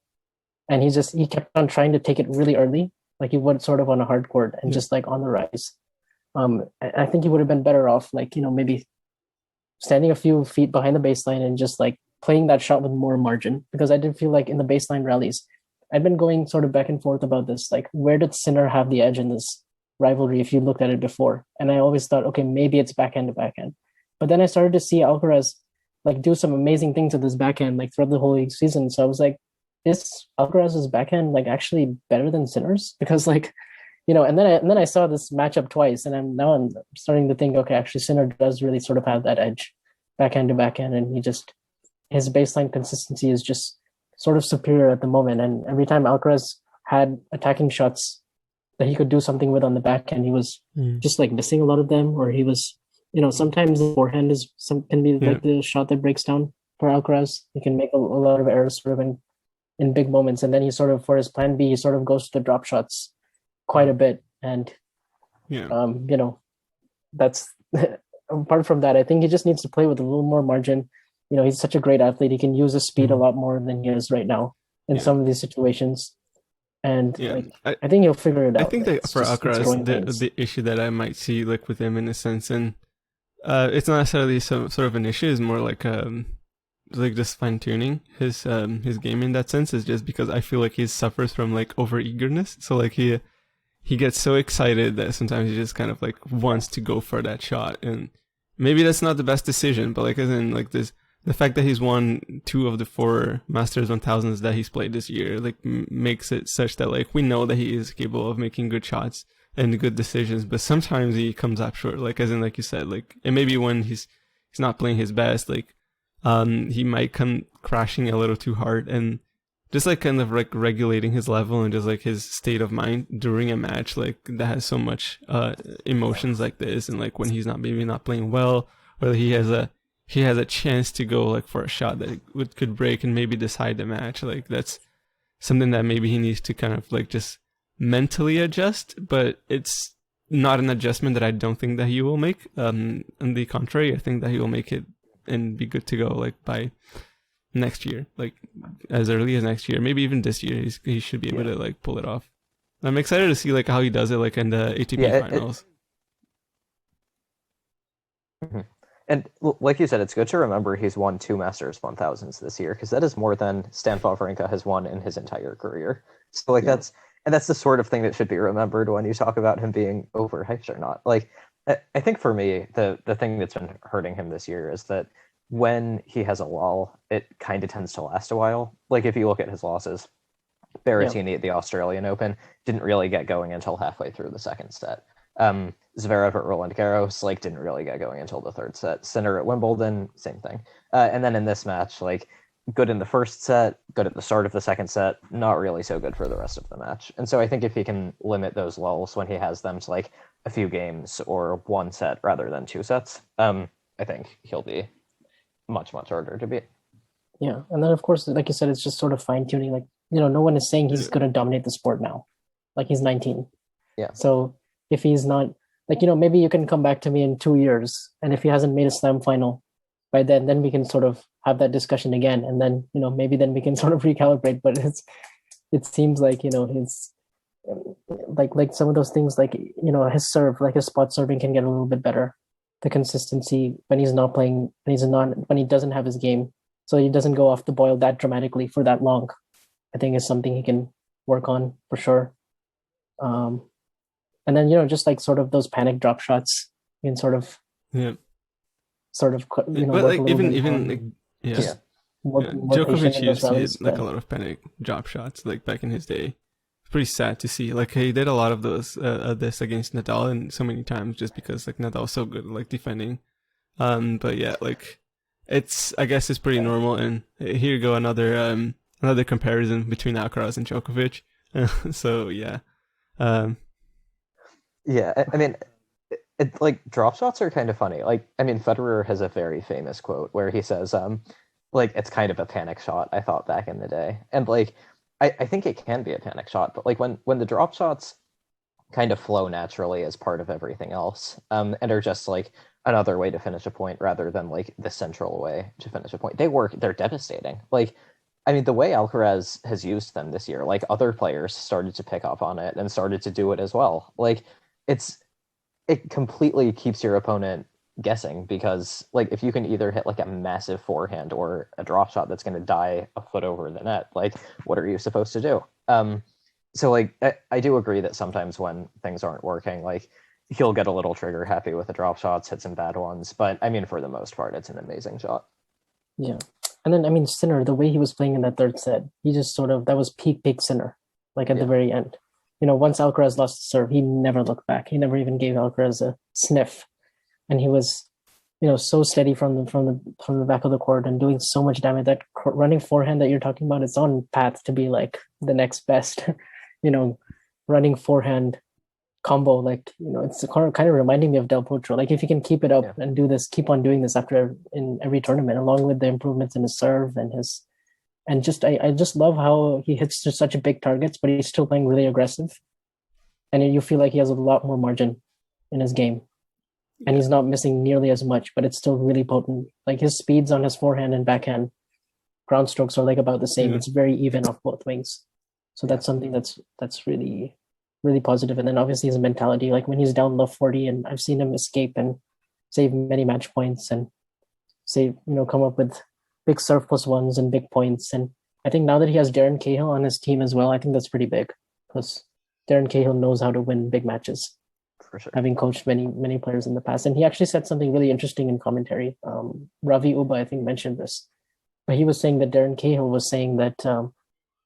And he kept on trying to take it really early, like he went sort of on a hard court and just like on the rise. I think he would have been better off, like, maybe standing a few feet behind the baseline and just like playing that shot with more margin, because I did feel like in the baseline rallies, I've been going sort of back and forth about this, like where did Sinner have the edge in this rivalry if you looked at it before? And I always thought, okay, maybe it's backhand to backhand. But then I started to see Alcaraz like do some amazing things with his backhand like throughout the whole season. So I was like, is Alcaraz's backhand like actually better than Sinner's? Because like, and then I saw this matchup twice, and I'm starting to think, okay, actually Sinner does really sort of have that edge backhand to backhand, and his baseline consistency is just sort of superior at the moment. And every time Alcaraz had attacking shots that he could do something with on the backhand, he was just like missing a lot of them, or he was, sometimes the forehand can be like the shot that breaks down for Alcaraz. He can make a lot of errors sort of in big moments, and then he sort of, for his plan B, he sort of goes to the drop shots quite a bit. And that's apart from that, I think he just needs to play with a little more margin. He's such a great athlete. He can use his speed a lot more than he is right now in some of these situations. And I think he'll figure it out. I think that for Alcaraz, the issue that I might see like with him in a sense, and it's not necessarily some sort of an issue, is more like just fine tuning his game in that sense, is just because I feel like he suffers from like over eagerness. So like he gets so excited that sometimes he just kind of like wants to go for that shot, and maybe that's not the best decision, but like as in like this. The fact that he's won 2 of the 4 Masters 1000s that he's played this year, like, makes it such that, like, we know that he is capable of making good shots and good decisions, but sometimes he comes up short, like, as in, like you said, like, and maybe when he's not playing his best, like, he might come crashing a little too hard, and just, like, kind of, like, regulating his level and just, like, his state of mind during a match, like, that has so much emotions like this, and, like, when he's maybe not playing well, or he has a chance to go like for a shot that could break and maybe decide the match. Like that's something that maybe he needs to kind of like just mentally adjust, but it's not an adjustment that I don't think that he will make. On the contrary, I think that he will make it and be good to go like by next year, like as early as next year, maybe even this year. He should be able to like pull it off. I'm excited to see like how he does it like in the ATP finals. And like you said, it's good to remember he's won 2 Masters 1000s this year, because that is more than Stan Wawrinka has won in his entire career. So like that's the sort of thing that should be remembered when you talk about him being overhyped or not. Like I think for me, the thing that's been hurting him this year is that when he has a lull, it kind of tends to last a while. Like if you look at his losses, Berrettini at the Australian Open didn't really get going until halfway through the second set. Zverev at Roland Garros like didn't really get going until the third set. Sinner at Wimbledon, same thing. And then in this match, like good in the first set, good at the start of the second set, not really so good for the rest of the match. And so I think if he can limit those lulls when he has them to like a few games or 1 set rather than 2 sets, I think he'll be much, much harder to beat. Yeah. And then of course, like you said, it's just sort of fine tuning. Like, no one is saying he's going to dominate the sport now. Like he's 19. Yeah. So if he's not, like, maybe you can come back to me in 2 years, and if he hasn't made a slam final by then we can sort of have that discussion again, and then maybe then we can sort of recalibrate. But it's it seems like his like some of those things, like his serve, like his spot serving can get a little bit better. The consistency when he's not playing, when he doesn't have his game, so he doesn't go off the boil that dramatically for that long. I think is something he can work on for sure. And then just like sort of those panic drop shots, you can Yeah. sort of But work like a little even bit even on like, yeah. Yeah. more Djokovic patient in used those to rallies, hit like but a lot of panic drop shots like back in his day. It's pretty sad to see. Like he did a lot of those this against Nadal and so many times just because like Nadal's so good at like defending. But yeah, like I guess it's pretty normal. And here you go another comparison between Alcaraz and Djokovic. So yeah. Yeah, I mean, like drop shots are kind of funny. Like, I mean, Federer has a very famous quote where he says, like it's kind of a panic shot. I thought back in the day, and like, I think it can be a panic shot, but like when the drop shots kind of flow naturally as part of everything else, and are just like another way to finish a point rather than like the central way to finish a point. They work. They're devastating. Like, I mean, the way Alcaraz has used them this year, like other players started to pick up on it and started to do it as well. Like, it completely keeps your opponent guessing because like if you can either hit like a massive forehand or a drop shot that's going to die a foot over the net, like what are you supposed to do? So like I do agree that sometimes when things aren't working, like he'll get a little trigger happy with the drop shots, hit some bad ones, but I mean for the most part it's an amazing shot. yeah. And then I mean Sinner, the way he was playing in that third set, he just sort of that was peak Sinner, like at the Yeah. very end. Once Alcaraz lost the serve, he never looked back. He never even gave Alcaraz a sniff, and he was, so steady from the back of the court and doing so much damage. That running forehand that you're talking about, it's on path to be like the next best, running forehand combo. Like it's kind of reminding me of Del Potro. Like if he can keep it up Yeah. and keep on doing this in every tournament, along with the improvements in his serve and his and just I just love how he hits to such big targets, but he's still playing really aggressive, and you feel like he has a lot more margin in his game, and he's not missing nearly as much, but it's still really potent. Like his speeds on his forehand and backhand ground strokes are like about the same. Yeah. It's very even off both wings, so that's something that's really really positive. And then obviously his mentality, like when he's down low 40, and I've seen him escape and save many match points and come up with big serve plus ones and big points. And I think now that he has Darren Cahill on his team as well, I think that's pretty big because Darren Cahill knows how to win big matches, For sure. having coached many players in the past. And he actually said something really interesting in commentary. Ravi Uba, I think, mentioned this, but he was saying that Darren Cahill was saying that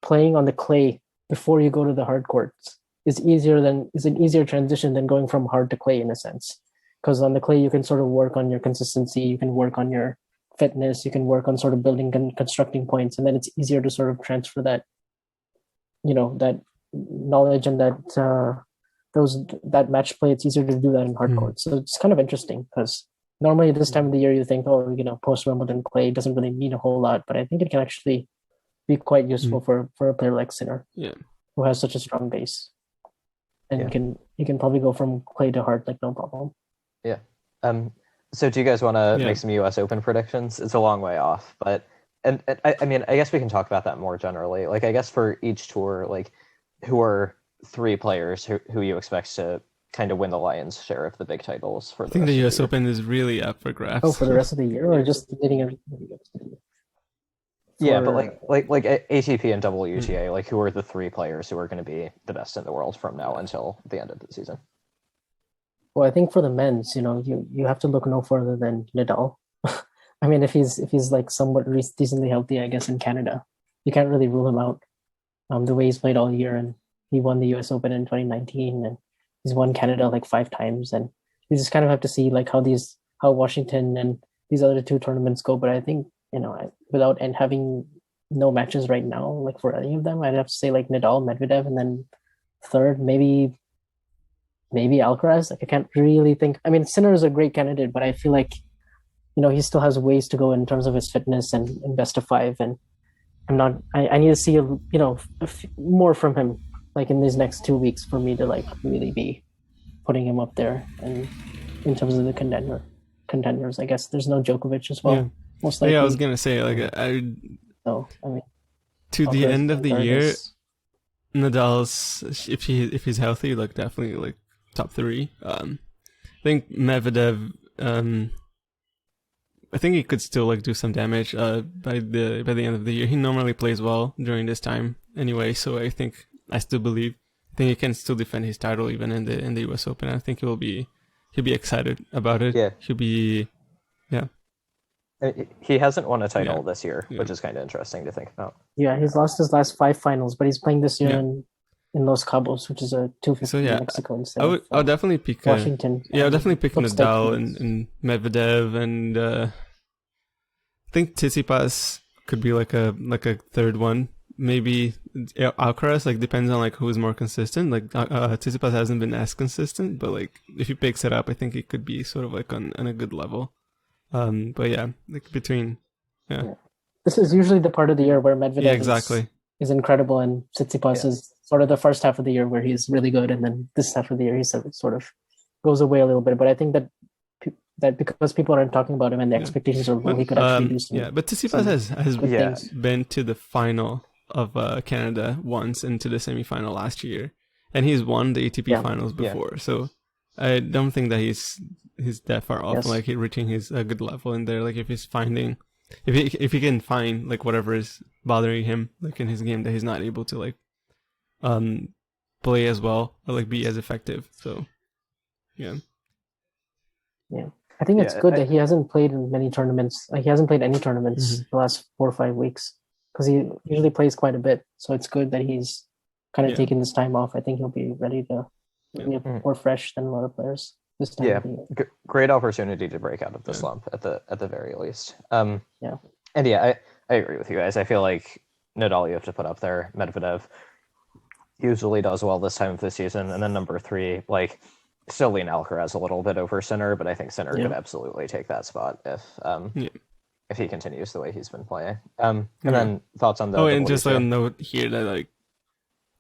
playing on the clay before you go to the hard courts is an easier transition than going from hard to clay in a sense. Because on the clay, you can sort of work on your consistency, you can work on your fitness, you can work on sort of building and constructing points, and then it's easier to sort of transfer that, that knowledge and that match play. It's easier to do that in hard court. So it's kind of interesting because normally this time of the year you think, post Wimbledon clay doesn't really mean a whole lot, but I think it can actually be quite useful for a player like Sinner, who has such a strong base, and he can probably go from clay to hard like no problem. Yeah. So do you guys want to make some US Open predictions? It's a long way off, but and I mean, I guess we can talk about that more generally. Like, I guess for each tour, like, who are three players who you expect to kind of win the lion's share of the big titles for the I think the rest of US year? Open is really up for grabs. Oh, for the rest of the year, or just leading everything? Yeah, but like ATP and WTA, like who are the three players who are going to be the best in the world from now until the end of the season? Well, I think for the men's, you have to look no further than Nadal. I mean, if he's like somewhat decently healthy, I guess in Canada, you can't really rule him out. The way he's played all year, and he won the U.S. Open in 2019, and he's won Canada like 5 times, and you just kind of have to see like how Washington and these other 2 tournaments go. But I think without having no matches right now, like for any of them, I'd have to say like Nadal, Medvedev, and then third maybe Alcaraz. Like I can't really think. I mean, Sinner is a great candidate, but I feel like he still has ways to go in terms of his fitness and in best of 5. And I need to see more from him like in these next 2 weeks for me to like really be putting him up there. And in terms of the contenders, I guess there's no Djokovic as well. Yeah. Most likely. Yeah, I was gonna say like So I mean, to the end of the year. Nadal's if he's healthy, like definitely like top three. I think Medvedev. I think he could still like do some damage by the end of the year. He normally plays well during this time anyway, so I still believe. I think he can still defend his title even in the US Open. I think he'll be excited about it. Yeah. He'll be He hasn't won a title Yeah. this year, Yeah. which is kind of interesting to think about. Yeah, he's lost his last 5 finals, but he's playing this year Yeah. in Los Cabos, which is a 250 So, yeah, in Mexico instead I would of definitely pick Washington. Yeah, I'll definitely pick Looks Nadal like and Medvedev, and I think Tsitsipas could be like a third one. Maybe Alcaraz, like depends on like who's more consistent. Like Tsitsipas hasn't been as consistent, but like if he picks it up, I think it could be sort of like on a good level. But yeah, like between This is usually the part of the year where Medvedev yeah, exactly. is incredible, and Tsitsipas is sort of the first half of the year where he's really good, and then this half of the year he sort of goes away a little bit. But I think that because people aren't talking about him and the expectations are low, he could actually do some. Yeah, but Tsitsipas has good things. been to the final of Canada once and to the semifinal last year, and he's won the ATP finals before. So I don't think that he's that far off, like reaching his good level in there. Like if he's finding, if he can find like whatever is bothering him, like in his game that he's not able to like play as well or like be as effective. So yeah. I think it's good that he hasn't played in many tournaments. Like he hasn't played any tournaments the last 4 or 5 weeks because he usually plays quite a bit. So it's good that he's kind of taking this time off. I think he'll be ready to be more fresh than a lot of players this time. Yeah, great opportunity to break out of the slump at the very least. And I agree with you guys. I feel like Nadal you have to put up there. Medvedev usually does well this time of the season, and then number 3, like. Still lean Alcaraz a little bit over Sinner, but I think Sinner could absolutely take that spot if he continues the way he's been playing. And then thoughts on the and just a note here that like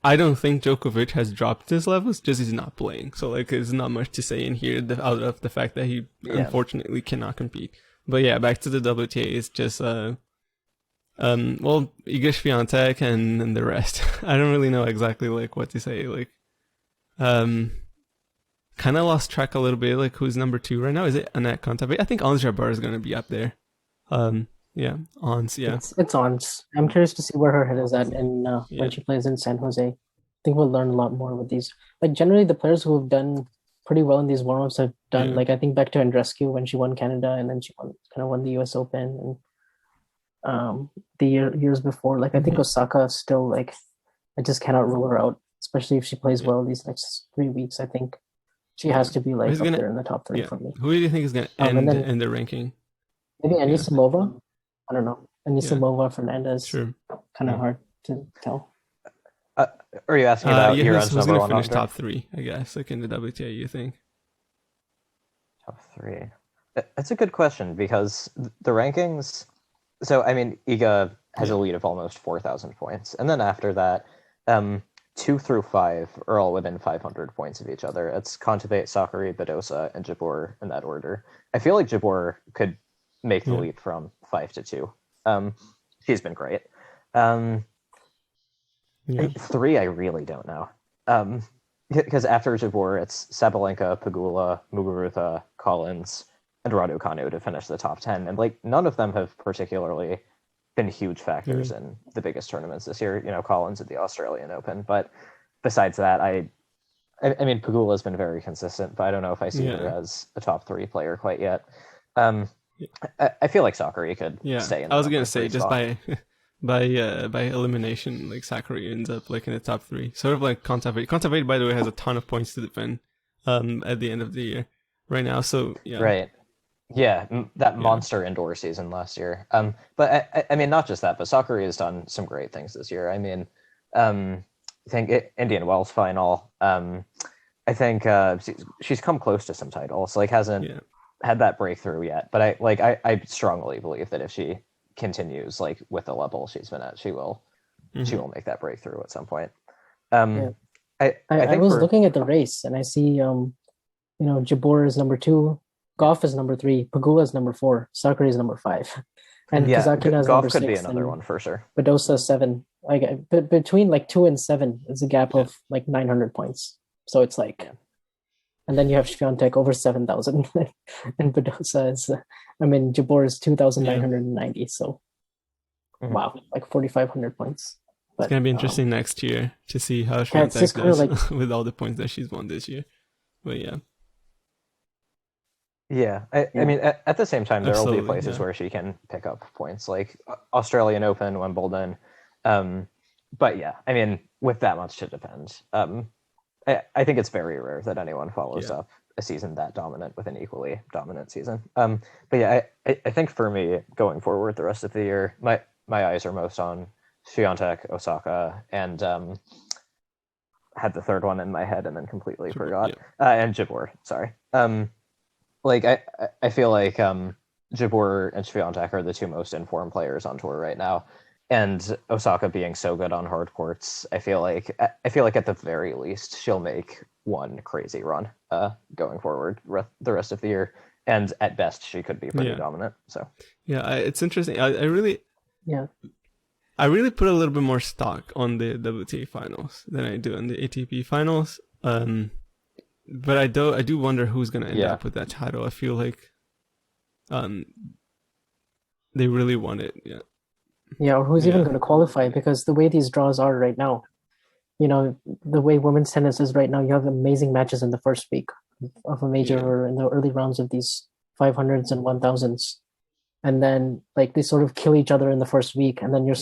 I don't think Djokovic has dropped his levels, just he's not playing. So like there's not much to say in here out of the fact that he unfortunately cannot compete. But yeah, back to the WTA, it's just Iga Swiatek and the rest. I don't really know exactly like what to say. Like kind of lost track a little bit, like who's number 2 right now? Is it Anett Kontaveit? I think Ons Jabeur is going to be up there. Ons, yeah. It's Ons. I'm curious to see where her head is at when she plays in San Jose. I think we'll learn a lot more with these. Like generally the players who have done pretty well in these warm-ups have done, like I think back to Andreescu when she won Canada and then she won the US Open and the years before. Like I think Osaka still, like I just cannot rule her out, especially if she plays well these next 3 weeks. I think she has to be like up there in the top 3 for me. Who do you think is going to end in the ranking? Maybe Anisimova? I don't know. Anisimova, Fernandez. Sure. Kind of hard to tell. Are you asking about who's number going to 1 finish after? top 3, I guess, like in the WTA, you think? Top 3. That's a good question because the rankings... So, I mean, Iga has a lead of almost 4,000 points. And then after that... 2 through 5 are all within 500 points of each other. It's Kontaveit, Sakkari, Badosa, and Jabeur in that order. I feel like Jabeur could make the leap from 5 to 2. She's been great. 3, I really don't know. Because after Jabeur, it's Sabalenka, Pegula, Muguruza, Collins, and Raducanu to finish the top 10. And like none of them have particularly been huge factors in the biggest tournaments this year. You know, Collins at the Australian Open, but besides that, I mean, Pegula has been very consistent, but I don't know if I see her as a top 3 player quite yet. I feel like Sakkari could stay in. I was gonna say spot. just by elimination, like Sakkari ends up like in the top 3, sort of like Kontaveit. Kontaveit, by the way, has a ton of points to defend at the end of the year right now. So right. Yeah, that monster indoor season last year. But I mean, not just that, but Sakkari has done some great things this year. I mean, I think Indian Wells final. I think she's come close to some titles. Like hasn't had that breakthrough yet. But I strongly believe that if she continues like with the level she's been at, she will make that breakthrough at some point. I was looking at the race and I see Jabeur is number 2. Goff is number 3, Pegula is number 4, Sakkari is number 5. And Yeah, Kazakina is Goff number could be 6, another and one for sure. Badosa 7. Like between like 2 and 7 is a gap Yeah. of like 900 points. So it's like, Yeah. and then you have Swiatek over 7,000, and Badosa is, Jabor is 2,990. So Mhm. wow, like 4,500 points. But, It's gonna be interesting next year to see how yeah, it's Swiatek just kinda does like- with all the points that she's won this year. But yeah, Yeah, I Yeah. mean, at the same time, there will be Absolutely, places yeah. where she can pick up points, like Australian Open, Wimbledon. But yeah, I mean, with that much to defend, I think it's very rare that anyone follows Yeah. up a season that dominant with an equally dominant season. But yeah, I think for me going forward the rest of the year, my eyes are most on Swiatek, Osaka, and had the third one in my head and then completely Jabeur, forgot. yeah. And Jabeur, sorry. Like I feel like Jabeur and Swiatek are the two most informed players on tour right now, and Osaka being so good on hard courts, I feel like at the very least she'll make one crazy run going forward the rest of the year, and at best she could be pretty Yeah. dominant. So Yeah, it's interesting. I really yeah, put a little bit more stock on the WTA finals than I do on the ATP finals. But I do wonder who's gonna end Yeah. up with that title. I feel like they really want it. Yeah. yeah, or who's even Yeah. going to qualify? Because the way these draws are right now, the way women's tennis is right now, you have amazing matches in the first week of a major Yeah. or in the early rounds of these 500s and 1000s. And then like they sort of kill each other in the first week, and then you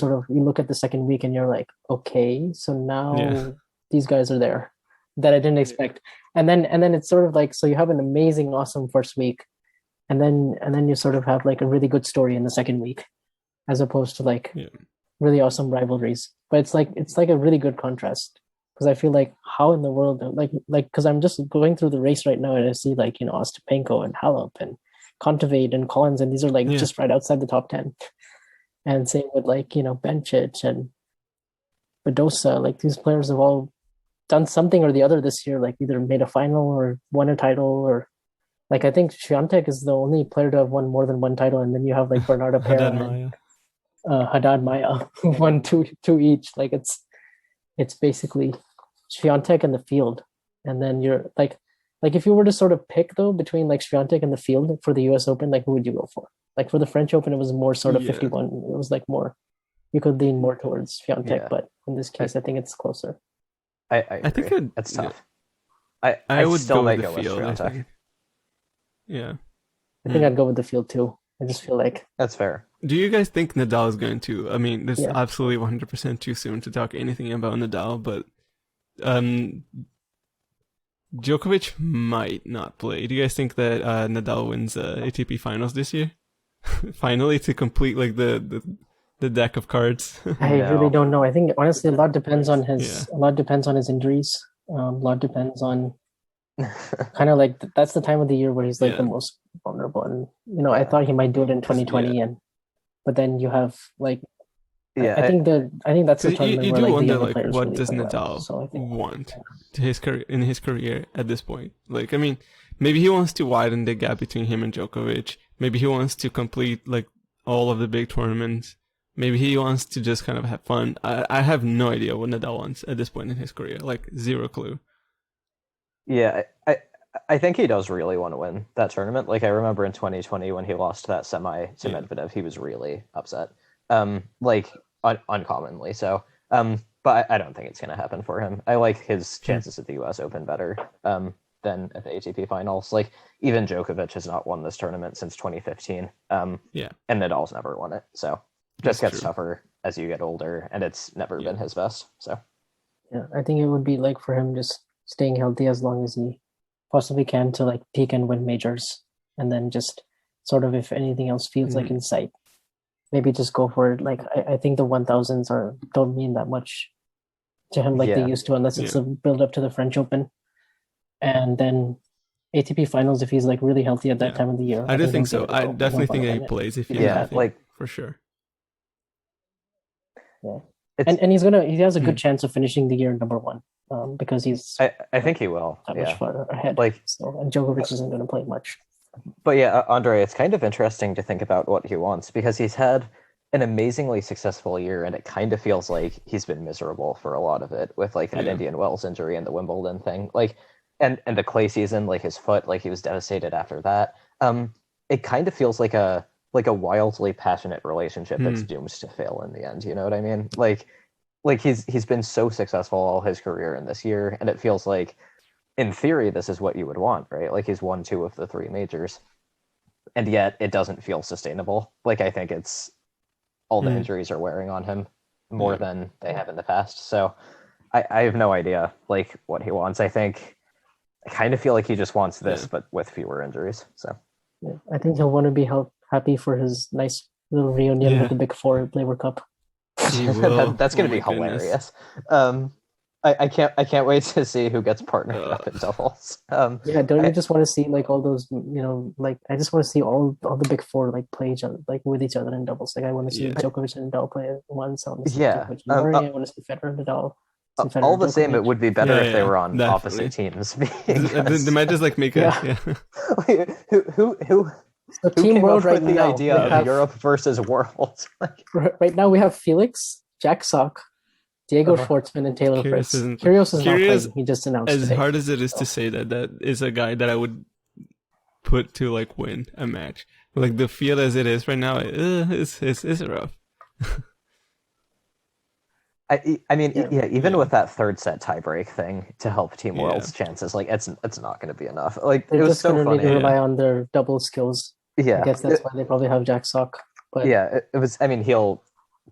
look at the second week and you're like, okay, so now Yeah. these guys are there that I didn't expect. And then it's sort of like, so you have an amazing, awesome first week, and then you sort of have like a really good story in the second week, as opposed to like Yeah. really awesome rivalries. But it's like a really good contrast, because I feel like how in the world, like because I'm just going through the race right now and I see like Ostapenko and Halep and Kontaveit and Collins, and these are like Yeah. just right outside the top 10. And same with like Bencic and Badosa. Like these players have all done something or the other this year, like either made a final or won a title, or like I think Swiatek is the only player to have won more than one title, and then you have like Bernarda Pera Haddad and Maya. Haddad Maya who won two each. Like it's basically Swiatek and the field, and then you're like if you were to sort of pick though between like Swiatek and the field for the U.S. Open, like who would you go for? Like for the French Open, it was more sort of Yeah. 51. It was like more, you could lean more towards Swiatek, Yeah. but in this case, I think it's closer. I think agree. It's yeah. tough. I would still go might with go the with field. I Swiatek. think. Yeah. I think I'd go with the field too. I just feel like That's fair. Do you guys think Nadal is going to? I mean, this is Yeah. absolutely 100% too soon to talk anything about Nadal, but Djokovic might not play. Do you guys think that Nadal wins ATP Finals this year? Finally, to complete like the deck of cards. I No. really don't know. I think honestly, a lot depends on his Yeah. a lot depends on his injuries. A lot depends on kind of like that's the time of the year where he's like Yeah. the most vulnerable. And I Yeah. thought he might do it in 2020, but then you have like Yeah, I think that's the So you tournament do where like the wonder younger like players what really does play well. Nadal So I think want to his in his career at this point? Like, I mean, maybe he wants to widen the gap between him and Djokovic. Maybe he wants to complete like all of the big tournaments. Maybe he wants to just kind of have fun. I have no idea what Nadal wants at this point in his career. Like zero clue. Yeah, I think he does really want to win that tournament. Like I remember in 2020 when he lost that semi to Yeah. Medvedev, he was really upset. Like uncommonly so. But I don't think it's gonna happen for him. I like his chances at the U.S. Open better than at the ATP Finals. Like even Djokovic has not won this tournament since 2015. Yeah. And Nadal's never won it. So it That's just gets true. tougher as you get older, and it's never Yeah. been his best. So yeah, I think it would be like for him just staying healthy as long as he possibly can to like peak and win majors, and then just sort of if anything else feels like in sight, maybe just go for it. Like I think the 1000s don't mean that much to him like they Yeah. used to, unless it's a build up to the French Open, and then ATP Finals if he's like really healthy at that Yeah. time of the year. I do think he'll so. give it a I go. definitely He'll think that he win it. plays if he's yeah, healthy, like for sure. it's, And he has a good chance of finishing the year number one, because he's I think he will. that Yeah. much far ahead. Like So and Djokovic isn't going to play much. But yeah, Andre, it's kind of interesting to think about what he wants because he's had an amazingly successful year, and it kind of feels like he's been miserable for a lot of it with like that Yeah. Indian Wells injury and the Wimbledon thing, like, and the clay season, like his foot, like he was devastated after that. It kind of feels like a wildly passionate relationship that's Hmm. doomed to fail in the end. You know what I mean? Like he's been so successful all his career in this year, and it feels like in theory this is what you would want, right? Like he's won two of the three majors, and yet it doesn't feel sustainable. Like I think it's all the Hmm. injuries are wearing on him more Yeah. than they have in the past. So I have no idea like what he wants. I kind of feel like he just wants this, Yeah. but with fewer injuries. So Yeah, I think he'll want to be happy for his nice little reunion Yeah. with the Big Four at Laver Cup. He will. that's going Oh to be my goodness. hilarious. I can't wait to see who gets partnered up in doubles. Yeah, don't you I- just want to see like all those, like I just want to see all the Big Four like play each other like with each other in doubles. Like I want to see Yeah. Djokovic and Nadal play once. I want to see Yeah, Djokovic and Murray. I want to see Federer and Nadal. See Federer all and the same, it Djokovic. would be better Yeah, if they yeah, were on definitely. opposite teams. They might just like make a Yeah. yeah. Who So who Team came World up right with the now, idea we of have, Europe versus World? Like, right now we have Felix, Jack Sock, Diego Uh-huh. Schwartzman, and Taylor Kyrgios Fritz. isn't- Kyrgios is not Kyrgios, playing. He just announced As today. hard as it is to say that, that is a guy that I would put to like win a match. Like the field as it is right now, it's rough. I mean, Yeah. even Yeah. with that third set tiebreak thing to help Team Yeah. World's chances, like it's not going to be enough. Like They're it was just so going to need funny. to rely on their double skills. Yeah, I guess that's why they probably have Jack Sock. But yeah, it was. I mean, he'll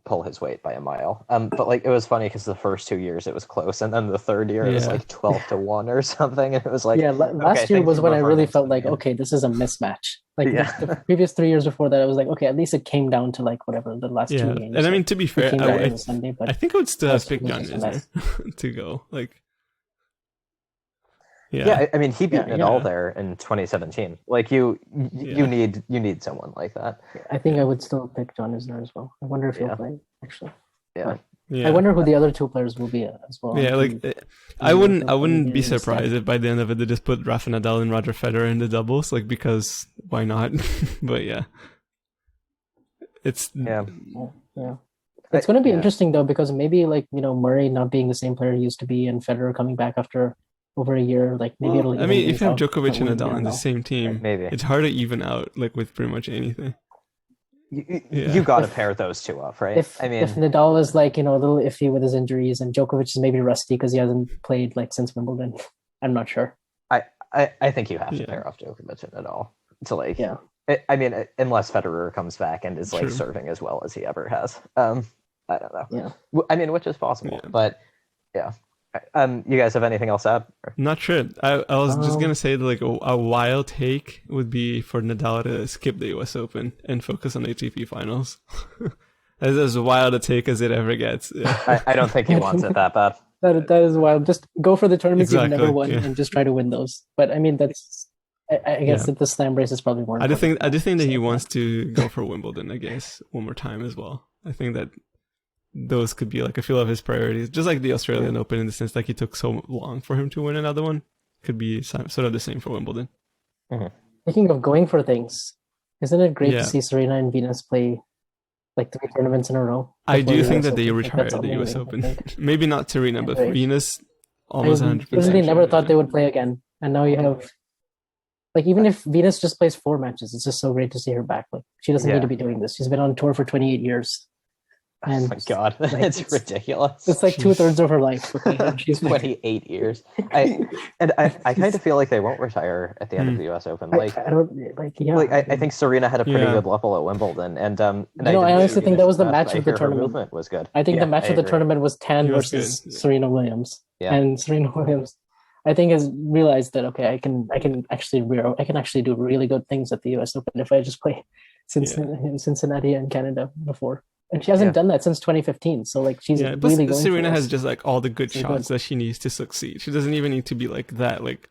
pull his weight by a mile. But like it was funny because the first 2 years it was close, and then the third year it was Yeah. like 12-1 or something, and it was like yeah, last okay, year thank was you, when I Rafa, really next felt time like, again. okay, this is a mismatch. Like Yeah. the previous 3 years before that, I was like, okay, at least it came down to like whatever the last Yeah, two games. and I mean like, to be it fair, came down I to Sunday, but I think I would still have last year picked John was just a mess. Isner to go. Like, yeah, Yeah, I mean, he beat Yeah, Nadal yeah. there in 2017. Like you Yeah. need someone like that. I think Yeah. I would still pick John Isner as well. I wonder if he'll Yeah. play actually. Yeah. Yeah. I wonder who the other two players will be as well. Yeah, like I Yeah, wouldn't they'll be probably be surprised if by the end of it they just put Rafa Nadal and Roger Federer in the doubles, like because why not? But yeah, it's Yeah. Yeah. It's going to be Yeah. interesting though because maybe like Murray not being the same player he used to be and Federer coming back after over a year, like maybe it'll. I even mean, if things you have out, Djokovic but and we Nadal don't in the know. same team, Maybe it's hard to even out like with pretty much anything. Yeah. you got to If- pair those two up, right? If I mean, if Nadal is like a little iffy with his injuries and Djokovic is maybe rusty because he hasn't played like since Wimbledon, I'm not sure. I think you have to Yeah. pair off Djokovic and Nadal to like. Yeah. I mean, unless Federer comes back and is like True. serving as well as he ever has. I don't know. Yeah. I mean, which is possible, Yeah. but yeah. You guys have anything else to add? Not sure. I was just Um, gonna say that, like a wild take would be for Nadal to skip the U.S. Open and focus on ATP finals. That's as wild a take as it ever gets. Yeah. I don't think he wants it that bad. That is wild. Just go for the tournaments you've never Exactly, won yeah. and just try to win those. But I mean, I guess Yeah. that the slam race is probably more. I just think important. that he wants to go for Wimbledon, I guess, one more time as well. I think that those could be like a few of his priorities, just like the Australian Open in the sense like it took so long for him to win another one. Could be sort of the same for Wimbledon. Speaking of going for things, isn't it great Yeah. to see Serena and Venus play like 3 tournaments in a row? I before do the think US that they Open? Like, retired that's the US amazing, I Open. think. Maybe not Serena, but Right. Venus almost I 100%. really never sure, thought yeah. they would play again, and now you have like even if Venus just plays 4 matches, it's just so great to see her back. Like she doesn't Yeah. need to be doing this. She's been on tour for 28 years, Oh and my god, like, it's it's- ridiculous. it's like Jeez. 2/3 of her life. Okay? And she's like, 28 years. I kind of feel like they won't retire at the end of the U.S. Open. Like, I don't like. Yeah, I think Serena had a pretty Yeah. good level at Wimbledon, and I I honestly think that was the didn't match see of the her tournament. movement was good. I think Yeah, the match I of the agree. tournament was Tan It was versus good, yeah. Serena Williams, Yeah. and Serena Williams, I think, has realized that okay, I can actually do really good things at the U.S. Open if I just play in Cincinnati and Canada before, and she hasn't Yeah. done that since 2015. So like she's Yeah, but really going. Serena for has this. just like all the good She's shots good. that she needs to succeed. She doesn't even need to be like that, like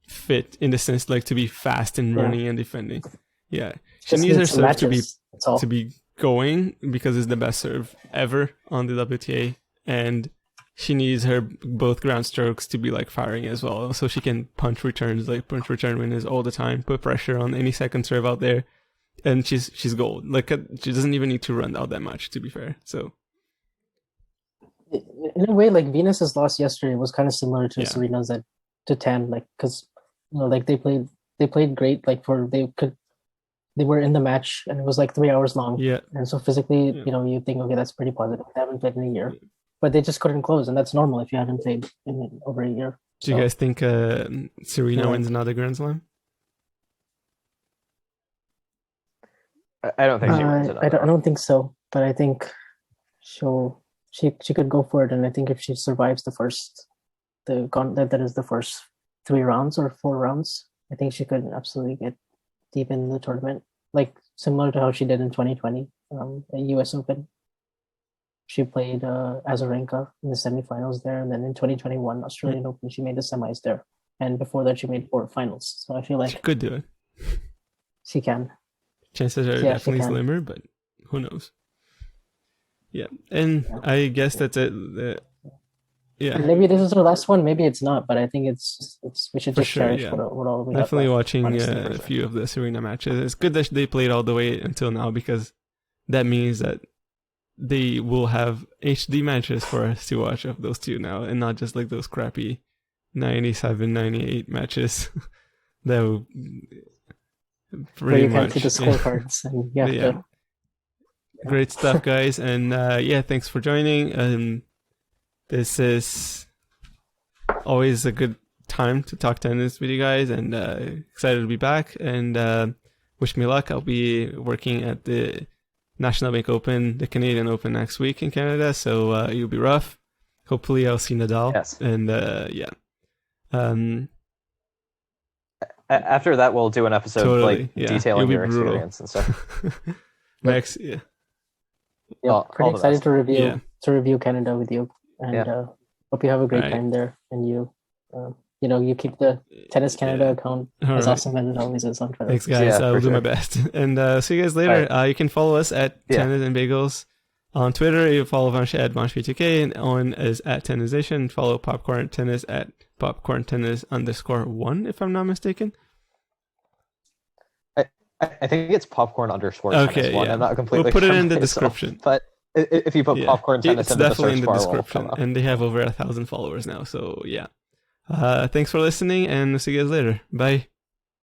fit in the sense like to be fast and Yeah. running and defending. Yeah, she Just needs her needs some serve matches. That's all. to be going because it's the best serve ever on the WTA, and she needs her both ground strokes to be like firing as well, so she can punch returns, like punch return winners all the time, put pressure on any second serve out there, and she's gold. Like she doesn't even need to run out that much, to be fair. So in a way, like Venus's loss yesterday was kind of similar to Yeah. Serena's to Tan, like because like they played great, like they were in the match and it was like 3 hours long, yeah, and so physically, Yeah. you think, okay, that's pretty positive. They haven't played in a year, but they just couldn't close, and that's normal if you haven't played in over a year. do you So, guys think Serena Yeah. wins another Grand Slam? I don't think she wins it. I don't think so, but I think she could go for it, and I think if she survives the first the first 3 rounds or 4 rounds, I think she could absolutely get deep in the tournament, like similar to how she did in 2020 at US Open. She played Azarenka in the semifinals there, and then in 2021 Australian Open she made the semis there, and before that she made quarterfinals. So I feel She like could do it. she can. Chances are Yeah, she definitely can. slimmer, but who knows? Yeah, and Yeah. I guess that's it. Yeah, And maybe this is her last one. Maybe it's not, but I think it's we should For just sure, cherish yeah. what all we have definitely left, watching honestly, for a sure. few of the Serena matches. It's good that they played all the way until now, because that means that they will have HD matches for us to watch of those two now, and not just like those crappy 97, 98 matches that will Where pretty you can't much see the scorecards and you have Yeah. to. Great stuff, guys, and yeah, thanks for joining. This is always a good time to talk tennis with you guys, and excited to be back, and wish me luck. I'll be working at the National Bank Open, the Canadian Open next week in Canada, so it'll be rough. Hopefully I'll see Nadal. Yes. And yeah. After that, we'll do an episode Totally, like yeah. detailing It'll be your brutal. experience and stuff. Max, yeah. Yeah, All pretty the excited best. to review Canada with you, and Yeah. hope you have a great Alright. time there. And you keep the Tennis Canada Yeah. account All as right. awesome as it always is on Twitter. Thanks, guys. Yeah, I'll for do my sure. best. And see you guys later. You can follow us at Yeah. Tennis and Bagels on Twitter. You follow Vansh at VanshV2K, and Owen is at Tennisation. Follow Popcorn Tennis at Popcorn Tennis _1, if I'm not mistaken. I think it's popcorn _ Okay, tennis one. yeah. I'm not completely We'll put it sure in the myself, description. But if you put Yeah. popcorn tennis It's into the definitely search in the bar, it will description, come up. and they have over 1,000 followers now. So yeah. Thanks for listening, and we'll see you guys later. Bye.